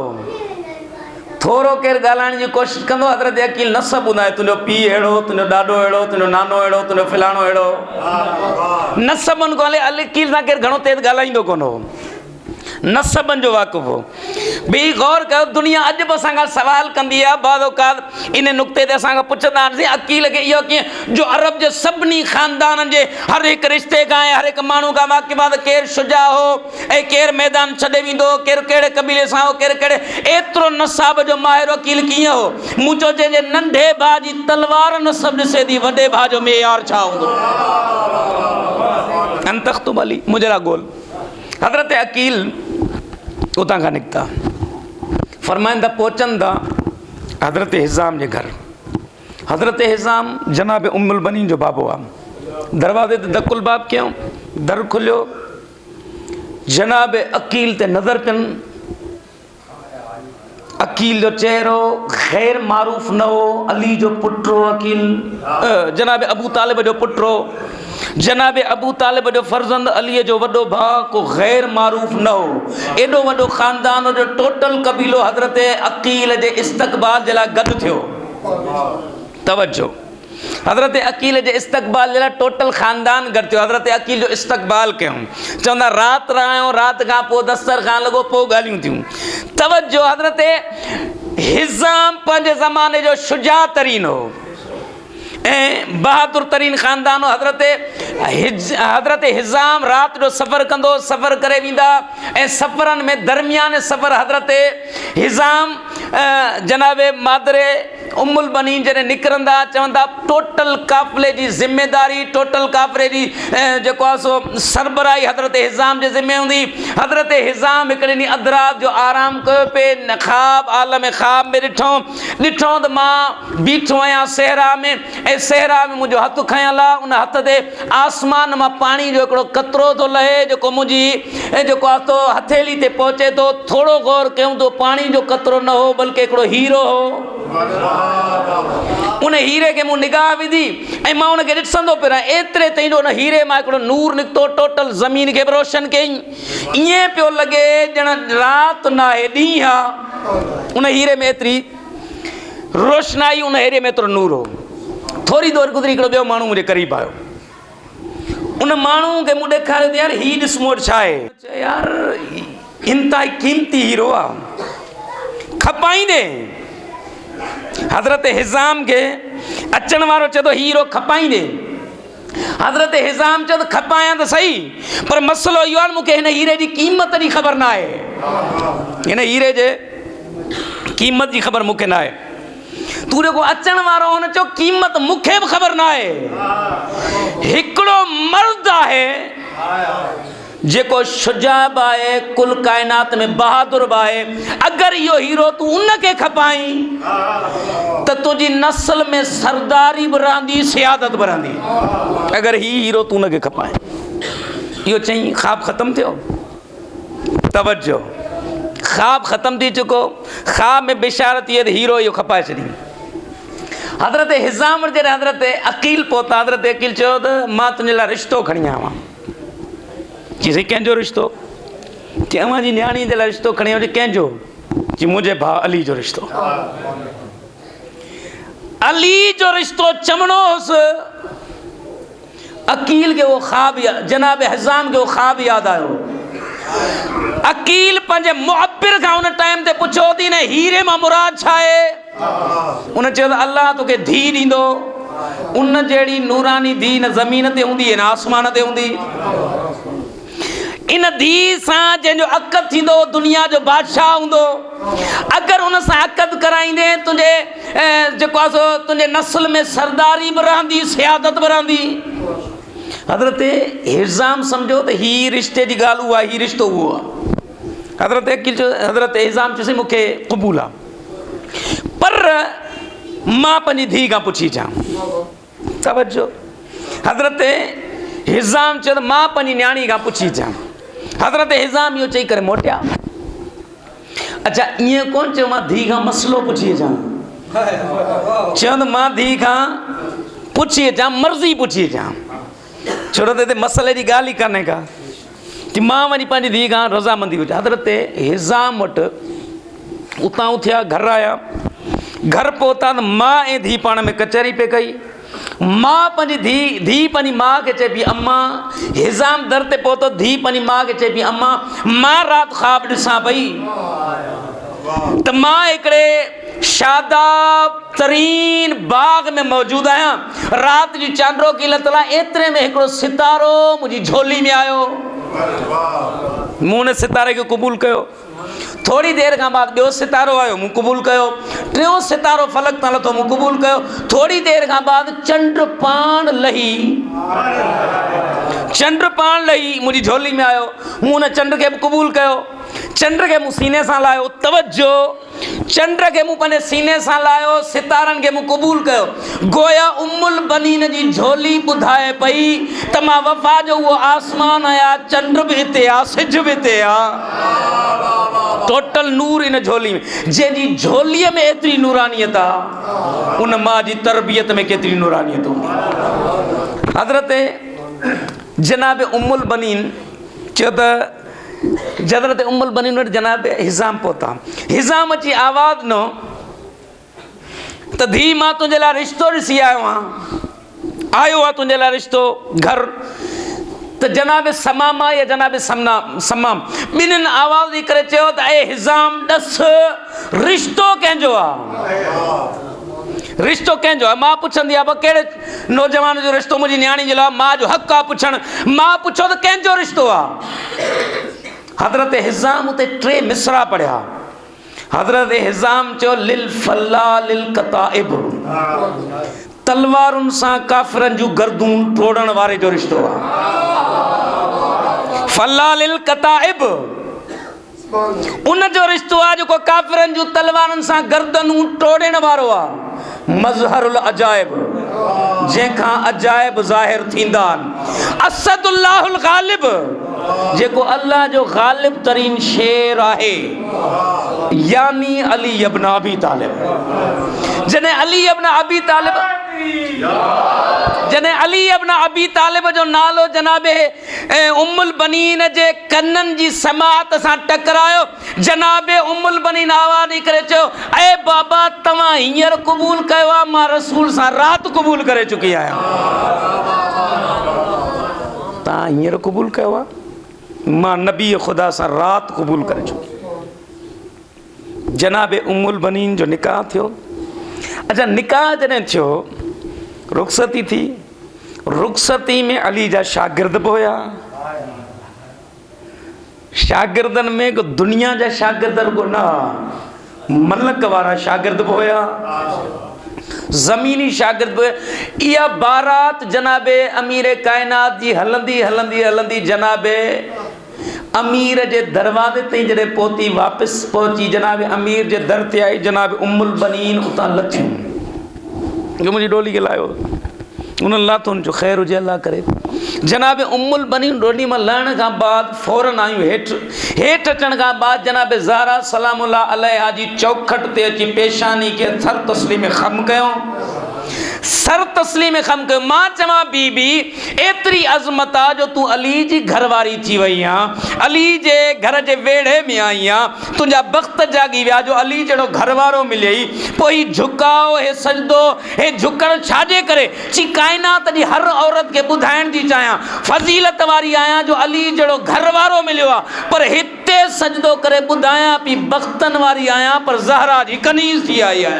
थोरो केरु ॻाल्हाइण जी कोशिशि कंदो, हज़रत अकील नसब ॿुधाए, तुंहिंजो पीउ अहिड़ो, तुंहिंजो ॾाॾो अहिड़ो, तुंहिंजो नानो अहिड़ो, तुंहिंजो फलाणो अहिड़ो। नसबनि खां अकील सां केरु घणो तेज़ ॻाल्हाईंदो कोन हो। नसबनि जो वाक़ुफ़ हो। ॿी गौर कयो, दुनिया अॼु बि असां खां सवाल कंदी आहे। बाद औक़ात इन नुक़्ते ते असांखां पुछंदा आहिनि अकील खे इहो कीअं जो अरब जे सभिनी ख़ानदाननि जे हर हिकु रिश्ते खां ऐं हर हिकु माण्हू खां वाक़िफ़ आहे त केरु शुजा हो ऐं केरु मैदान छॾे वेंदो, केरु कहिड़े क़बीले सां हो, केरु कहिड़े। एतिरो नसाब जो माहिर अकील कीअं हो? मूं चयो जंहिंजे नंढे भाउ जी तलवार नसब ॾिसे थी, वॾे भाउ जो मेयार छा हूंदो? अंतख्तुब अली मुजरा गोल। हज़रत अकील उतां खां निकिता, फरमाइनि था पहुचनि था हज़रत हिज़ाम जे घर। हज़रत हिज़ाम जनाब उम्मुल बनीन जो बाबो आहे। दरवाज़े ते धकुल बाब कयूं, दर खुलियो, जनाब अकील ते नज़र कनि। अकील जो चेहरो ग़ैर मारूफ़ न हो। अली जो पुटु हो अकील, जनाब अबू तालिब जो पुटु हो। जनाब अबू तालिब जो फर्ज़ंद अलीअ जो वॾो भाउ को ग़ैर मारूफ़ न हो। एॾो वॾो ख़ानदान जो टोटल कबीलो हज़रत अकील जे इस्तक़बाल जे लाइ गॾु थियो। तवज्जो, हज़रत अकील जे इस्तक़बाल जे लाइ टोटल ख़ानदान गॾु थियो। हज़रत अकील जो इस्तक़बाल कयूं, चवंदा राति रहियो, राति खां पोइ दस्तरखान लॻो, पोइ ॻाल्हियूं थियूं। तवज्जो, हज़रत हिज़ाम पंहिंजे ज़माने जो शुजा तरीन हो ऐं बहादुर तरीन ख़ानदान हो। हज़रत हिज़ाम राति जो सफ़र कंदो, सफ़र करे वेंदा ऐं सफ़रनि में दरमियान सफ़र हज़रत हिज़ाम जनाब मादरे उम्मुल बनीन जॾहिं निकिरंदा, चवंदा टोटल काफ़िले जी ज़िम्मेदारी, टोटल काफ़िले जी जेको आहे सो सरबराही हज़रत हिज़ाम जे ज़िम्मे हूंदी। हज़रत हिज़ाम हिकिड़े ॾींहुं अधु राति जो आराम कयो पिए, ख़्वाब आलम ख़्वाब में ॾिठो त मां बीठो आहियां सहरा में ऐं सहरा में मुंहिंजो हथु खयल आहे। उन हथ ते आसमान मां पाणी जो हिकिड़ो कतरो थो लहे जेको मुंहिंजी जेको आहे तो हथेली ते पहुचे थो। थोरो गौर कयूं तो पाणी जो कतरो न हो बल्कि हिकिड़ो हीरो हो। उन हीरे खे मूं निगाह विधी ऐं मां उनखे ॾिसंदो पियो रहियां। एतिरे ताईं उन हीरे मां हिकिड़ो नूर निकितो, टोटल ज़मीन खे बि रोशन कयईं। ईअं पियो लॻे ॼण राति न आहे ॾींहुं आहे। उन हीरे में एतिरी रोशनाई, उन हीरे में एतिरो नूर हो। थोरी देरि गुज़री हिकिड़ो ॿियो माण्हू मुंहिंजे क़रीब आयो। उन माण्हू खे मूं ॾेखारियो त यार हीउ ॾिस मूं वटि छा आहे। यार इंतिहाई क़ीमती हीरो आहे, खपाईंदे। हज़रत हिज़ाम खे अचण वारो चए थो हीरो खपाईंदे। हज़रत हिज़ाम चयो त खपायां त सही, पर मसइलो इहो आहे मूंखे हिन हीरे जी क़ीमत जी ख़बर न आहे। हिन हीरे जे क़ीमत जी ख़बर मूंखे न आहे। तूं जेको अचण वारो हुन चयो क़ीमत मूंखे बि ख़बर न आहे। हिकिड़ो मर्द आहे जेको शुजाब आहे, कुल काइनात में बहादुर बि आहे। अगरि इहो हीरो तूं उनखे खपाई त तुंहिंजी नस्ल में सरदारी बि रहंदी, सियादत बि रहंदी। अगरि हीउ हीरो तूं उनखे खपाए। इहो चई ख़्वाब ख़तमु थियो। तवज्जो, ख़्वाब ख़तमु थी चुको। ख़्वाब में बिशारत इहे त हीरो इहो खपाए छॾी। हज़रत हिज़ाम जॾहिं हज़रत अकील पहुता, हज़रत अकील चयो त मां तुंहिंजे लाइ रिश्तो खणी आयो आहियां। चई कंहिंजो रिश्तो? चई अव्हां जी न्याणी जे लाइ रिश्तो खणी आयो। कंहिंजो? चई मुंहिंजे भाउ अली जो रिश्तो। अली जो रिश्तो चवणो हुउसि अकील के वो ख्वाब जनाब हिज़ाम के वो ख्वाब याद आयो। अकील पंहिंजे मुअब्बिर खां उन टाइम ते पुछो थी ने हीरे मां मुराद छा आहे। उन चयो त अल्लाह तोखे धी ॾींदो, उन जहिड़ी नूरानी धी न ज़मीन ते हूंदी न आसमान ते हूंदी। इन धी सां जंहिंजो अक़द थींदो दुनिया जो बादशाह हूंदो। अगरि उन सां अक़द कराईंदे तुंहिंजे जेको आहे सो तुंहिंजे नस्ल में सरदारी बि रहंदी, सियादत बि रहंदी। हज़रत हिज़ाम सम्झो त ही रिश्ते जी ॻाल्हि उहा, ही रिश्तो उहो आहे। हज़रत हिज़ाम चयोसि मूंखे क़बूल आहे, पर मां पंहिंजी धी खां पुछी अचां। तवजो, हज़रत हिज़ाम चयो त मां पंहिंजी न्याणी खां पुछी अचां। हज़रत हिज़ाम इहो चई करे मोटिया। अच्छा, ईअं कोन चयो मां धी खां मसलो पुछी अचां, चयो त मां धी खां पुछी अचां, मर्ज़ी पुछी अचां। छो त हिते मसइले जी ॻाल्हि ई कान्हे का कि मां वञी पंहिंजी धी खां रज़ामंदी हुजे। हज़रत हिज़ाम वटि उतां उथिया, घर आया, घर पहुता त मां ऐं धी पाण में कचहरी पे कई। मां पंहिंजी धी पंहिंजी माउ खे चए पई अम्मा। हिज़ाम दर ते पहुतो, धी पंहिंजी माउ खे चए पई अम्मा मां राति ख़्वाब ॾिसां पई त मां हिकिड़े शादाब तरीन बाग में मौजूदु आहियां, राति जी चांडो की लतला, एतिरे में हिकिड़ो सितारो मुंहिंजी झोली में आयो। मूं उन सितारे खे क़बूल कयो। थोड़ी देर खां बाद ॿियो सितारो आयो, मूं क़बूल कयो। टियों सितारो फलक तां लथो, मूं क़बूल कयो। थोड़ी देर खां बाद चंड पाण लही मुंहिंजी झोली में आयो। मूं उन चंड खे बि क़बूल कयो। चंड खे मूं सीने सां लायो। तवज्जो, चंड खे मूं पंहिंजे सीने सां लायो, सितारनि खे मूं क़बूल कयो। गोया उम्मुल बनीन जी झोली ॿुधाए पई त मां वफ़ा जो उहो आसमान आया, चंड बि हिते आ, सिज बि हिते आ, टोटल नूर इन झोली में। जंहिंजी झोलीअ में एतिरी नूरानियत आहे, उन मां जी तरबियत में केतिरी नूरानियत हूंदी। हज़रत जनाब उम्मुल बनीन चयो त हज़रत उम्मुल बनीन वटि जनाब हिज़ाम पहुता। हिज़ाम अची आवाज़ ॾिनो त धी मां तुंहिंजे लाइ रिश्तो ॾिसी आयो आहे तुंहिंजे लाइ रिश्तो घर। त जनाब समामा या जनाब समाम ॿिन्हिनि आवाज़ ॾेई करे चयो त ए हिज़ाम ॾस रिश्तो कंहिंजो आहे, रिश्तो कंहिंजो आहे। मां पुछंदी आहे कहिड़े नौजवान जो रिश्तो, मुंहिंजी न्याणी जे लाइ मां जो हक़ आहे पुछणु। मां पुछो त कंहिंजो रिश्तो आहे। हज़रत हिज़ाम उते 3 मिसरा पढ़िया। हज़रत हिज़ाम चयो लिल फल्ला लिल कताइब, तलवारुनि सां काफ़िरनि जूं गर्दूं टोड़ण वारे जो रिश्तो आहे। फल्ला लिल कताइब उन जो रिश्तो आहे जेको काफ़िरनि जूं तलवारुनि सां गर्दनूं टोड़ण वारो आहे। मज़हरुल अजाइब, जंहिंखां अजाइब ज़ाहिर थींदा आहिनि। असदुल्लाहुल गालिब, जेको अल्लाह जो गालिब तरीन शेर आहे, यानी अली इब्न अबी तालिब। जॾहिं अली इब्न अबी तालिब जो नालो जनाबे उम्मुल बनीन जे कननि जी समात सां टकरायो। जनाबे उम्मुल बनीन आवाज़ ॾेई करे चयो ऐ बाबा तव्हां हींअर क़बूल कयो आहे, मां रसूल सां राति क़बूल करे चुकी आहियां। तव्हां हींअर क़बूल कयो आहे, मां नबी ख़ुदा सां राति क़बूल करे चुकी। जनाबे उम्मुल बनीन जो निकाह थियो। अच्छा, निकाह जॾहिं थियो, रुख़सती थी। रुख़सती में अली जा शागिर्द बि हुया। शागिर्दनि में को दुनिया जा शागिर्द रुगो न, मलक वारा शागिर्द बि हुया, ज़मीनी शागिर्द बि हुया। इहा बारात जनाबे अमीर काइनात जी हलंदी जनाबे अमीर जे दरवाज़े ताईं जॾहिं पहुती, वापसि पहुची जनाबे अमीर जे दर ते आई। जनाबे उम्मुल बनीन उतां लथियूं, जो मुंहिंजी डोली खे लाहियो, उन्हनि लाथो, उनजो ख़ैरु हुजे अल्लाह करे। जनाबे उम्मुल बनीन डोली मां लहण खां बाद फौरन आयूं हेठि अचण खां बाद जनाबे ज़हरा सलामुल्लाह अलैहा जी चौखट ते अची पेशानी खे थर तस्लीम ख़म कयूं। सर तस्लीम खम कयो। मां चवां बीबी एतरी अज़मत आ जो तू अली जी घरवारी थी वई आ, अली जे घर जे वेड़े में आई आ, तुंहिंजा बख़्त जागी विया जो अली जहिड़ो घरवारो मिलई। पोइ झुकाओ हे सजदो हे झुकण छाजे करे? ची काइनात जी हर औरत के ॿुधाइण थी चाहियां फज़ीलत वारी आहियां जो अली जहिड़ो घरवारो मिलियो आहे, पर हिते सजदो करे ॿुधायां पई बख़्तनि वारी आहियां पर ज़हरा जी कनीज़ थी आई आहियां।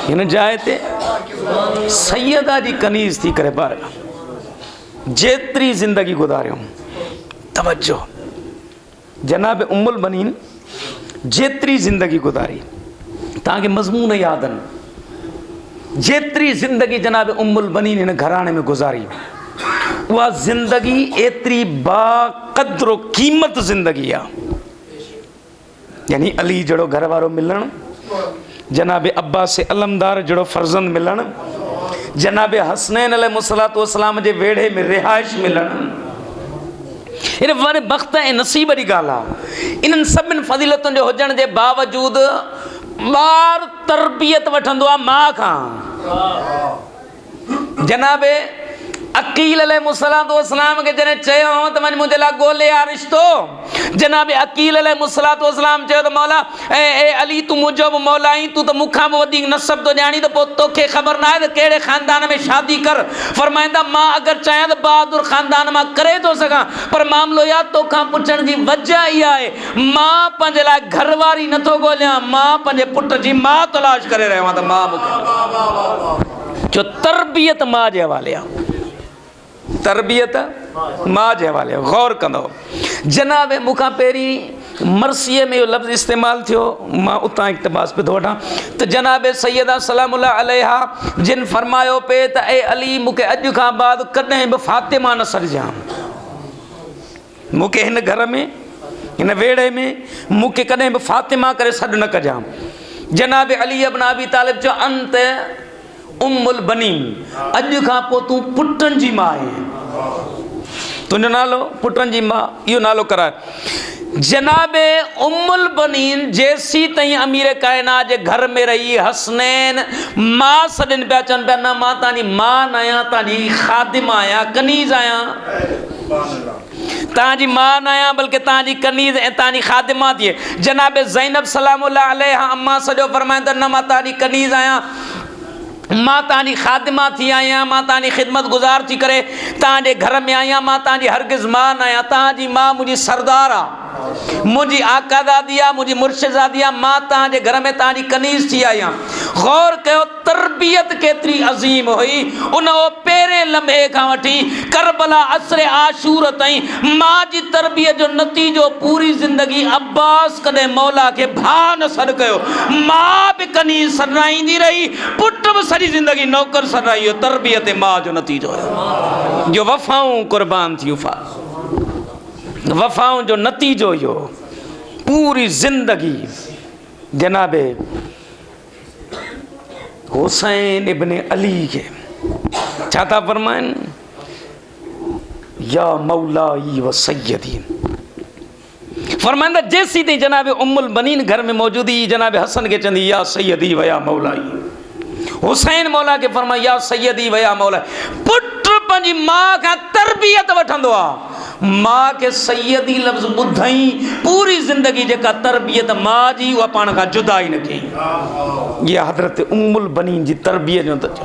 हिन जाइ ते सैयदा जी कनीज़ थी करे पार जेतिरी ज़िंदगी गुज़ारियो। तवज्जो, जनाब उम्मुल बनीन जेतिरी ज़िंदगी गुज़ारी तव्हांखे मज़मून यादि आहिनि। जेतिरी ज़िंदगी जनाब उम्मुल बनीन हिन घराणे में गुज़ारी उहा ज़िंदगी एतिरी बाक़द्र क़ीमत ज़िंदगी आहे। यानी अली जहिड़ो घर वारो मिलणु, जनाब अब्बास अलमदार जहिड़ो फर्ज़ंद मिलणु, जनाब हसनैन अलैहिस्सलातु वस्सलाम जे वेड़े में रिहाइश मिलणु, इन वरी बख़्त ऐं नसीब जी ॻाल्हि आहे। इन्हनि सभिनि फज़ीलतुनि जे हुजण जे बावजूदि ॿार तरबियत वठंदो आहे माउ खां। जनाब अकील अलैहिस्सलातु वस्सलाम खे जॾहिं चयो त वञ मुंहिंजे लाइ ॻोल्हे आ रिश्तो, जनाब अकील अलैहिस्सलातु वस्सलाम चयो त मौला ए अली तूं मुंहिंजो बि मौला आहीं, तूं त मूंखां बि वधीक नसब थो ॼाणी, त पोइ तोखे ख़बर न आहे त कहिड़े ख़ानदान में शादी कर। फरमाईंदा मां अगरि चाहियां त बहादुर ख़ानदान मां करे थो सघां, पर मामिलो यादि तोखां पुछण जी वजह इहा आहे मां पंहिंजे लाइ घरवारी नथो ॻोल्हियां, मां पंहिंजे पुट जी माउ तलाश करे रहियो आहियां। त मां मूंखे जो तरबियत माउ जे हवाले आहे, तरबियत मां जे हवाले गौर कंदो। जनाब मूंखां पहिरीं मरसीअ में इहो लफ़्ज़ इस्तेमालु थियो, मां उतां इक़्तिबास पियो थो वठां त जनाब सैयदा सलामुल्लाह अलैहा जिन फरमायो पे त ए अली मूंखे अॼु खां बाद कॾहिं बि फातिमा न सॾिजां, मूंखे हिन घर में हिन वेड़े में मूंखे कॾहिं बि फातिमा करे सॾु न कजां। जनाब अली इब्न अबी तालिब चयो अंत उम्मुल बनीन, अॼु खां पोइ तूं पुटनि जी माउ आहीं, तुंहिंजो नालो पुटनि जी माउ, इहो नालो कराए। जनाब उम्मुल बनीन जेसी ताईं अमीर कायनात जे घर में रही हसनैन मां सॾनि पिया चवनि पिया न मां तव्हांजी मां न आहियां, तव्हांजी ख़ादिम आहियां, कनीज़ आहियां, तव्हांजी मां न आहियां बल्कि तव्हांजी कनीज़ ऐं तव्हांजी ख़ादिमा थी। जनाब ज़ैनब सलामुल्लाह अलैहा अम्मा सॼो फरमाईंदा न मां तव्हांजी कनीज़ आहियां, मां तव्हांजी ख़ादिमा थी आहियां, मां तव्हांजी ख़िदमत गुज़ार थी करे तव्हांजे घर में आहियां, मां तव्हांजी हरगिज़ मां न आहियां, तव्हांजी मां मुंहिंजी सरदार आहे, मुंहिंजी आकादादी आहे, मुंहिंजी मुर्शिदादी आहे, मां तव्हांजे घर में तव्हांजी कनीज़ थी आहियां। गौर कयो तरबियत केतिरी अज़ीम हुई। उन पहिरें लम्हे खां वठी करबला असर आशूर ताईं मां जी तरबियत जो नतीजो पूरी ज़िंदगी अब्बास कॾहिं मौला खे भाउ न सॾु कयो, मां बि कनीज़ सॾाईंदी रही, पुट बि सॼी ज़िंदगी नौकर सॾाई, तरबियत मां जो नतीजो हुयो जो वफ़ाऊं क़ुर्बान थियूं, वफ़ाउं जो नतीजो इहो पूरी ज़िंदगी। जनाबे हुसैन इब्न अली खे छा था फरमाइनि, या मौलाई व सैयदी, फरमाइंदा जेसी ताईं जनाब उम्मुल बनीन घर में मौजूदी जनाब हसन खे चवंदी या सैयदी व या मौलाई, हुसैन मौला खे फरमाए या सैयदी व या मौलाई। पुट पंहिंजी माउ खां तरबियत वठंदो आहे, मां खे सैयदी लफ़्ज़ ॿुधई, पूरी ज़िंदगी जेका तरबियत मां जी उहा पाण खां जुदा ई न कई। इहा हज़रत उम्मुल बनीन जी तरबियत जो नतीजो।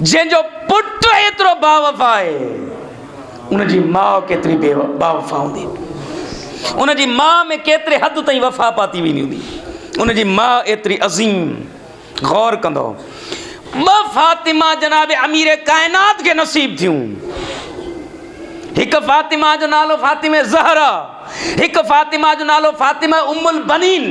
जंहिंजो पुट एतिरो बावफ़ा आहे उनजी माउ केतिरी बावफ़ा हूंदी, उनजी माउ में केतिरे हद ताईं वफ़ा पाती वेंदी हूंदी, उनजी माउ एतिरी अज़ीम। गौर कंदो ॿ फातिमा जनाब अमीर कायनात खे नसीब थियूं, हिकु फातिमा जो नालो फातिमा ज़हरा, हिकु फातिमा जो नालो फातिमा उम्मुल बनीन।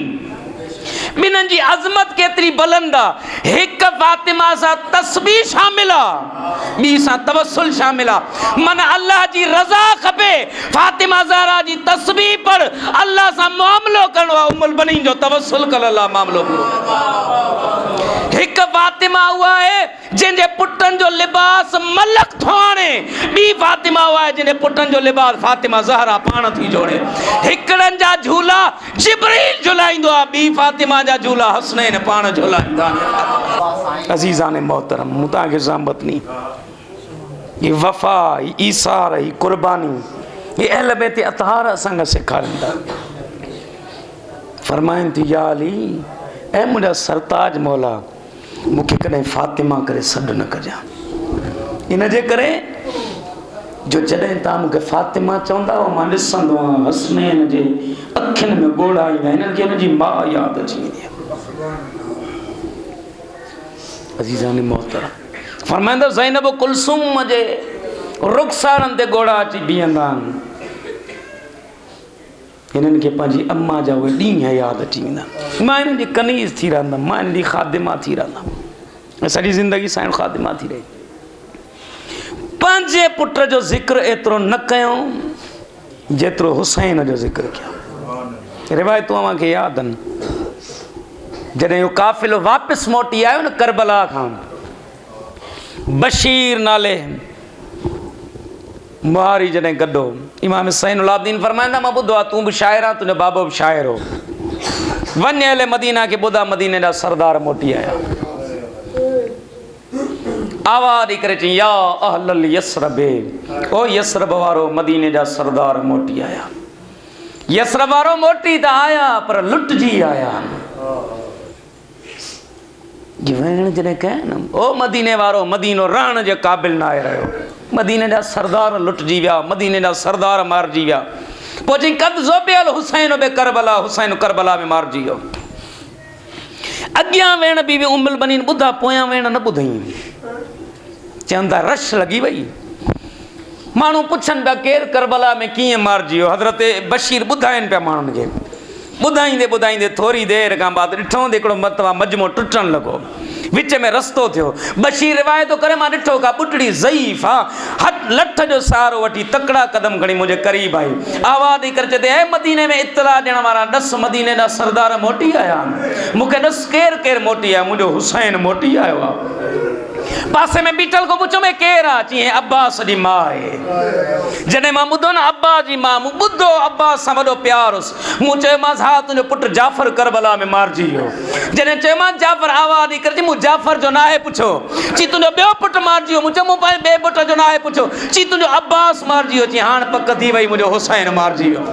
ॿिन्हिनि जी अज़मत केतिरी बुलंद आहे, हिकु फातिमा सां तस्बीह शामिल आहे, ॿी सां तवसुल शामिल आहे। मन अल्लाह जी रज़ा खपे, फातिमा ज़हरा जी तस्बीह पढ़, अल्लाह सां मामिलो करिणो आहे, उम्मुल बनीन जो तवसुल कर अल्लाह मामिलो पूरो। हिकु फातिमा उहा आहे जिनके पुटन जो लिबास मलक थोणे बी फातिमा हुआ जिनके पुटन जो लिबास फातिमा ज़हरा पान थी जोड़े हिकड़न जा झूला जिब्रील झुलाइंदो आ बी फातिमा जा झूला हसनैन पान झुलाइंदा अजीज़ान मोहतरम मुता के ज़ामत नहीं ये वफा ये ईसार ये कुर्बानी ये अहल बैत अतहार संग सिखारंदा फरमाइन थी या अली ए मुझा सरताज मौला मुखे कदे फातिमा करे सड न कजा इन जे करे जो जडे ता मुखे फातिमा चवंदा हो मां ॾिसंदो आहियां हसनैन जे अखियुनि में ॻोढ़ा ईंदा हिननि खे हुनजी माउ यादि अची वेंदी आहे अज़ीज़ान मोहतरम फरमाईंदा ज़ैनब कुलसूम जे रुखसारनि ते ॻोढ़ा अची बीहंदा आहिनि हिननि खे पंहिंजी अम्मा जा उहे ॾींहं यादि अची वेंदा मां हिननि जी कनीज़ थी रहंदमि मां हिननि जी ख़ादिमा थी रहंदमि सॼी ज़िंदगी सां ख़ादिमा थी रही पंहिंजे पुट जो ज़िक्र एतिरो न कयूं जेतिरो हुसैन जो ज़िक्र कयूं रिवायतूं अव्हांखे यादि आहिनि जॾहिं इहो काफ़िलो वापसि मोटी आयो न करबला खां बशीर नाले मुहारी जॾहिं गॾो इमाम हुसैनुल आबदीन फरमाईंदा मां ॿुधो आहे तूं बि शाइर आहे तुंहिंजो बाबो बि शाइर हो वञ हले मदीना खे ॿुधा मदीने जा सरदार मोटी आया आवाज़ ॾेई करे चई या अहलल यसरब ओ यसरब वारो मदीने जा सरदार मोटी आया यसरब वारो मोटी त आया पर लुटजी आया वेण जॾहिं कया न ओ मदीने वारो मदीनो रहण जे क़ाबिल न आहे रहियो मदीने जा सरदार लुटजी विया मदीने जा सरदार मारिजी विया पोइ चई कद ज़ोबियल हुसैन बे करबला हुसैन करबला में मारिजी वियो अॻियां वेण बि उम्मुल बनीन ॿुधा पोयां वेण न ॿुधई चवंदा रश लॻी वई माण्हू पुछनि पिया केरु करबला में कीअं मारिजी वियो हज़रत बशीर ॿुधाइनि पिया माण्हुनि खे ॿुधाईंदे ॿुधाईंदे थोरी देरि खां बाद ॾिठो त हिकिड़ो मतिलबु मजमो टुटणु लॻो विच में रस्तो थियो बशीर रिवायतो करे मां ॾिठो का ॿुढड़ी ज़ईफ़ आहे हथ लठ जो सहारो वठी तकड़ा कदम खणी मुंहिंजे क़रीब आई आवाज़ ॾेई करे चए ऐं मदीने में इतला ॾियण वारा ॾस मदीने जा सरदार मोटी आया आहिनि मूंखे ॾस केरु केरु मोटी आया मुंहिंजो हुसैन मोटी आयो आहे पासे में बीठल को पुछो में केरु आहे चई अब्बास जी माउ आहे जॾहिं मां ॿुधो न अब्बास जी माउ मूं ॿुधो अब्बास सां वॾो प्यार हुउसि मूं चयोमांसि हा तुंहिंजो पुटु जाफ़र करबला में मारिजी वियो जॾहिं चयोमांसि जाफ़र आवाज़ ॾेई करे मूं जाफ़र जो नाहे पुछो चई तुंहिंजो ॿियो पुटु मारिजी वियो मूं चयो मूं पंहिंजे ॿिए पुट जो नाहे पुछो चई तुंहिंजो अब्बास मारिजी वियो चई हाणे पक थी वई मुंहिंजो हुसैन मारिजी वियो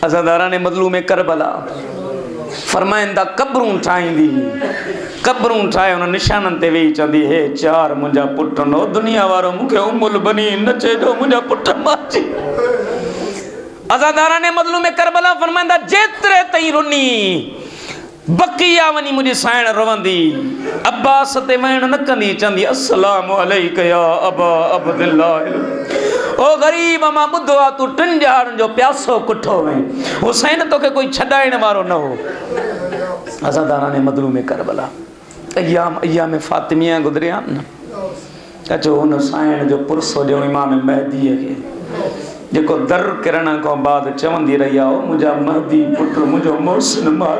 अज़ादाराने मज़लूम करबला फरमाईंदा कब्रूं ठाहींदी कब्रूं ठाहे हुन निशाननि ते वेही चवंदी हे चार मुंहिंजा पुट नो दुनिया वारो मूंखे उम्मुल बनी न चइजो मुंहिंजा पुट मारिजी अज़ादाराने मज़लूम करबला फरमाईंदा जेतिरे ताईं रुनी बकिया वञी मुंहिंजी साइण रोवंदी अब्बास ते वेण न कंदी चवंदी अस्सलामु अलैका या अबा अब्दुल्लाह ओ ग़रीब मां ॿुधो आहे तूं टिनि ॼाणनि जो प्यासो कुठो वहीं हुसैन तोखे कोई छॾाइण वारो न हो अज़ादाराने मज़लूम करबला अय्याम फातिमिया गुज़रिया न अचो हुन साइण जो पुरसो ॾियो इमाम महदीअ खे जेको दर किरण खां बाद चवंदी रही आहे ओ मुंहिंजा महदी पुटु मुंहिंजो मोहसिन मार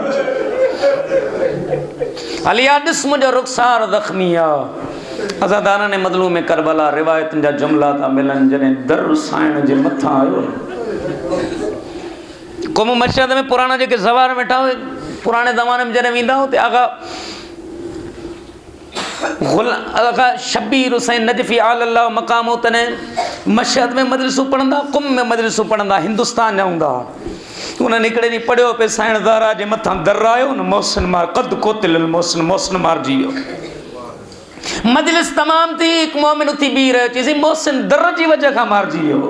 हलिया ॾिस मुंहिंजो रुखसार ज़ख़्मी आहे अज़ादाराने मज़लूम करबला रिवायतुनि जा जुमला था मिलनि जॾहिं दर साइण जे मथां आयो क़ौम मशहद में पुराणा जेके ज़वार वेठा हुए पुराणे ज़माने में जॾहिं वेंदा हुते आगा शबीर हुसैन नजफ़ी आल मक़ाम हो तॾहिं मशहद में मजलिसूं पढ़ंदा कुम में मजलिसूं पढ़ंदा हिंदुस्तान जा हूंदा उन्हनि हिकिड़े ॾींहुं पढ़ियो पे साइण ज़हरा जे मथां दर आयो न मोहसिन मार कद कोतिल मोहसिन मोहसिन मारिजी वियो मजलिस तमामु थी हिकु मोमिन उथी बीह रहियो चईसीं मोहसिन दर जी वजह खां मारिजी वियो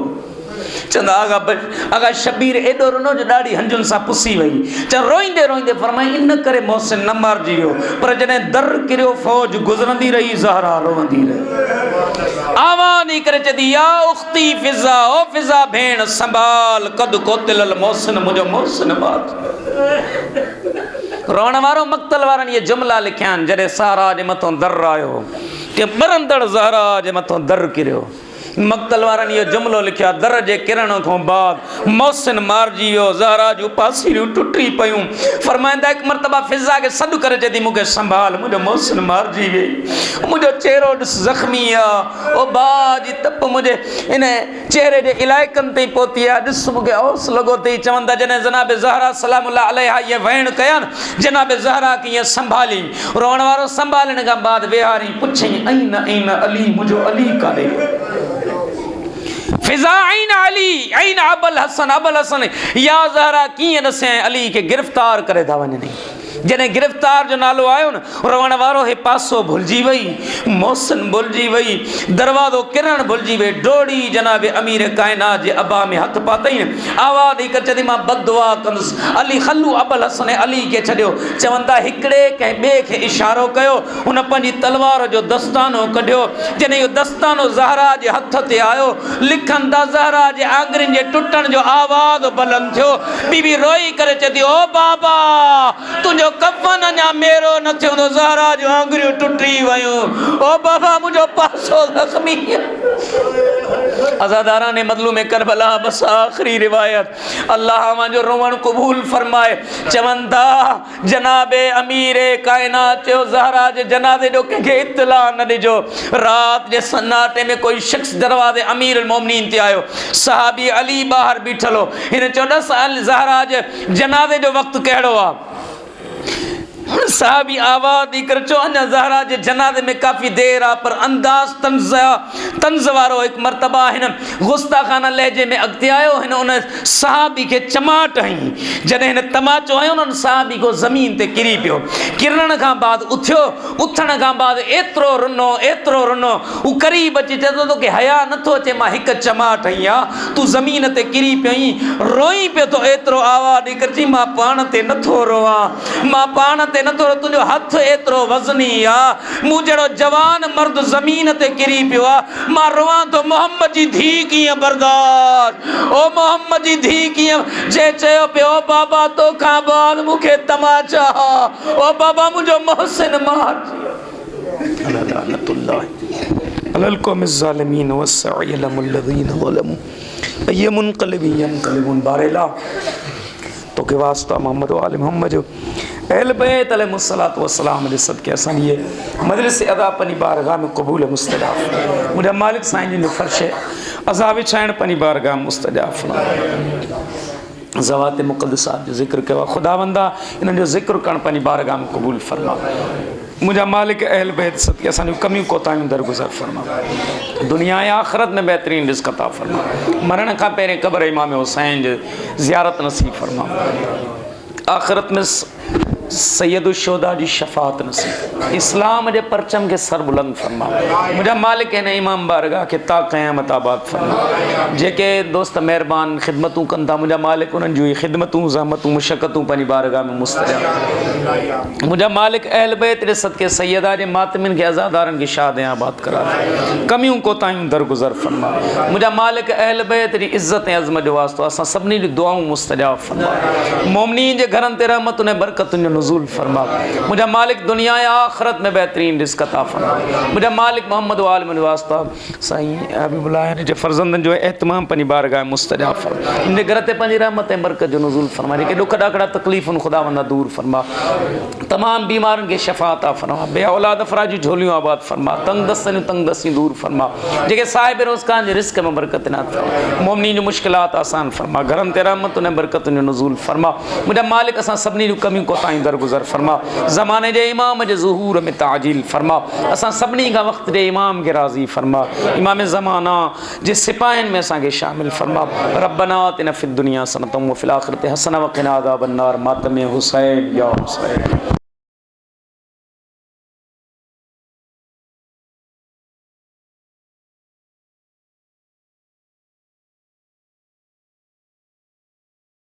चवंदा आगा शबीर एॾो रुनो जो ॾाढी हंजुनि सां पुसी वई चवंदा रोईंदे रोईंदे फरमाई इन करे मोहसिन न मारिजी वियो पर जॾहिं दर किरियो फौज गुज़रंदी रही ज़हरा रोवंदी रही आवाज़ ॾेई करे चवंदी या उख्ती फिज़ा ओ फिज़ा भेण संभाल कद कोतिल मोहसिन मुंहिंजो मोहसिन मार रोअण वारो मक़तल वारनि इहे जुमला लिखिया आहिनि जॾहिं ज़हरा जे मथां दर आयो के ॿरंदड़ ज़हरा जे मथां दर किरियो मक़तल वारनि इहो जुमिलो लिखियो दर जे किरण खां बाद मौसिन मारिजी वियो ज़हरा जूं पासीरियूं टुटी पियूं फरमाईंदा हिकु मरतबा फिज़ा खे सॾु करे चई मूंखे संभाल मुंहिंजो मौसिन मारिजी वई मुंहिंजो चेहरो ॾिस ज़ख़्मी आहे ओ भाउ जी तप मुंहिंजे इन चेहरे जे इलाइक़नि ताईं पहुती आहे ॾिस मूंखे औस लॻो अथई चवंदा जॾहिं जनाब ज़हरा सलामुल्लाह अलैहा इहे वहण कया न जनाब ज़हरा खे ईअं संभाली रोअण वारो संभालण खां बाद वेहारी पुछई ऐन ऐन अली मुंहिंजो अली काॾे फिज़ा ऐन अली ऐन अबुल हसन या ज़हरा कीअं ॾसे अली खे गिरफ़्तार करे था वञनि जॾहिं गिरफ़्तार जो नालो आयो न रोअण वारो हे पासो भुलिजी वई मौसन भुलिजी वई दरवाज़ो किरण भुलिजी वई डोड़ी जनाब अमीर कायनात जे अबा में हथ पातई आवाज़ हिकु चई मां बददुआ कंदुसि अली खलू अबुल हसन अली खे छॾियो चवंदा हिकिड़े कंहिं ॿिए खे इशारो कयो हुन पंहिंजी तलवार जो दस्तानो कढियो जॾहिं इहो दस्तानो ज़हरा जे हथ ते आयो लिखनि था ज़हरा जे आङुरियुनि जे टुटण जो आवाज़ बुलंद थियो बीबी रोई करे चए थी ओ बाबा तुंहिंजो कफन अञा मेरो न थियो त ज़हरा जूं आङुरियूं टुटी वयूं ओ बाबा मुंहिंजो पासो ज़ख़्मी अज़ादारान मज़लूम करबला बस आख़िरी रिवायत अल्लाह मुंहिंजो रोअण क़बूल फरमाए चवनि था जनाबे अमीर कायनात चयो ज़हरा जे जनाज़े जो कंहिंखे इत्तला न ॾिजो राति जे सन्नाटे में कोई शख़्स दरवाज़े अमीर मोमिनीन ते आयो सहाबी अली ॿाहिरि बीठल हो हिन चयो ॾस ज़हरा जे जनाज़े जो वक़्तु कहिड़ो आहे साहबी आवाज़ दी कर चो अञा ज़हरा जे जनाज़े में काफ़ी देर आहे पर अंदाज़ तंज़ वारो हिकु मरतबा हिन गुस्ताखाना लहजे में अॻिते आयो हिन उन साहबी खे चमाट हई जॾहिं हिन तमाचो हयो न साहबी को ज़मीन ते किरी पियो किरण खां बाद उथियो उथण खां बाद एतिरो रुनो हू करीब अची चए थो तोखे हया नथो अचे मां हिकु चमाट हई आहे तूं ज़मीन ते किरी पियो रोई पियो थो एतिरो आवाज़ ॾेई कर चई मां पाण ते नथो रोवां मां पाण ते नथो तुंहिंजो हथ एतिरो वज़नी आहे मूं जहिड़ो जवान मर्द ज़मीन ते किरी पियो आहे मां रोवां थो मोहम्मद जी धीउ कीअं बर्दाश्त ओ मोहम्मद जी धीउ कीअं जे चयो पियो ओ बाबा तोखां बाद मूंखे तमाचा ओ बाबा मुंहिंजो मोहसिन मार अलल क़ौम ज़ालिमीन वसअयलम الذين ظلموا यमुनक़लिबून बारेला तोखे वास्ता मोहम्मद वाले मोहम्मद जो अहल बैत अलैहिस्सलातु वस्सलाम जे सदके असां ये मजलिस अदा पंहिंजी बारगाह में क़बूल मुस्तजाब मुंहिंजा मालिक साईं जो फर्श अज़ा विछाइण पंहिंजी बारगाह मुस्तजाब ज़वात मुक़द्दसात जो ज़िक्र कयो आहे ख़ुदावंदा इन्हनि जो ज़िक्र करणु पंहिंजी बारगाह में क़बूल फरमा मुंहिंजा मालिक अहल बैत सदके असांजूं कमियूं कोताहियूं दरगुज़र फरमा दुनिया ऐं आख़िरत में बहितरीन रिज़्क़ अता फरमा मरण खां पहिरें क़ब्र इमाम हुसैन जी ज़ियारत नसीब फरमा आख़िरत में सैयद शुहदा जी शफ़ात नसीब इस्लाम जे परचम के सर बुलंद फरमा मुंहिंजा मालिक हिन इमाम बारगाह के ता क़यामत आबाद फरमा जेके दोस्त मेहरबान ख़िदमतूं कनि था मुंहिंजा मालिक उन्हनि जूं ख़िदमतूं ज़हमतूं मुशक़तूं पंहिंजी बारगाह में मुस्तजाब मुंहिंजा मालिक अहल बैत जे सदके सैयदा जे मातमिन खे अज़ादारनि खे शाद ऐं आबाद करा कमियूं कोताहियूं दरगुज़र फरमा मुंहिंजा मालिक अहल बैत जी इज़्ज़त ऐं अज़मत जो वास्तो असां सभिनी जी दुआऊं मुस्तजाब फरमा मोमिनीन जे घरनि ते रहमतुन ऐं बरकतुनि जो नुज़ूल फरमा मुंहिंजा मालिक दुनिया ऐं आख़िरत में बहितरीन रिज़्क़ अता फरमा मुंहिंजा मालिक मोहम्मद वाल मुंहिंजे वास्ता साईं हबीबुल्लाह हिन जे फ़र्ज़ंदनि जो एहतमाम पंहिंजी बारगाह मुस्तजाब फरमा इन जे घर ते पंहिंजी रहमत ऐं बरकत जो नुज़ूल फरमा जेके ॾुख ॾाकड़ा तकलीफ़ुनि ख़ुदावंदा दूर फरमा तमामु बीमारनि खे शफ़ा अता फरमा बे औलाद अफ़राद जी झोलियूं आबाद फरमा तंग दस्तियूं दूर फरमा जेके साहिब रोज़गार जे रिज़्क़ में बरकत इनात फरमा मोमिनीन जूं मुश्किलात आसान फरमा घरनि ते रहमतुनि ऐं बरकतुनि जो नुज़ूल फरमा मुंहिंजा मालिक असां सभिनी जूं कमियूं कोताहियूं दरगुज़र फरमा ज़माने जे इमाम जे ज़ुहूर में ताजील फरमा असां सभिनी खां वक़्त जे इमाम खे राज़ी फरमा इमाम ज़माना जे सिपाहियुनि में असांखे शामिल फरमा रब्बना आतिना फ़िद दुनिया हसनतम व फ़िल आख़िरति हसनतम व क़िना अज़ाबन नार मातम हुसैन या हुसैन।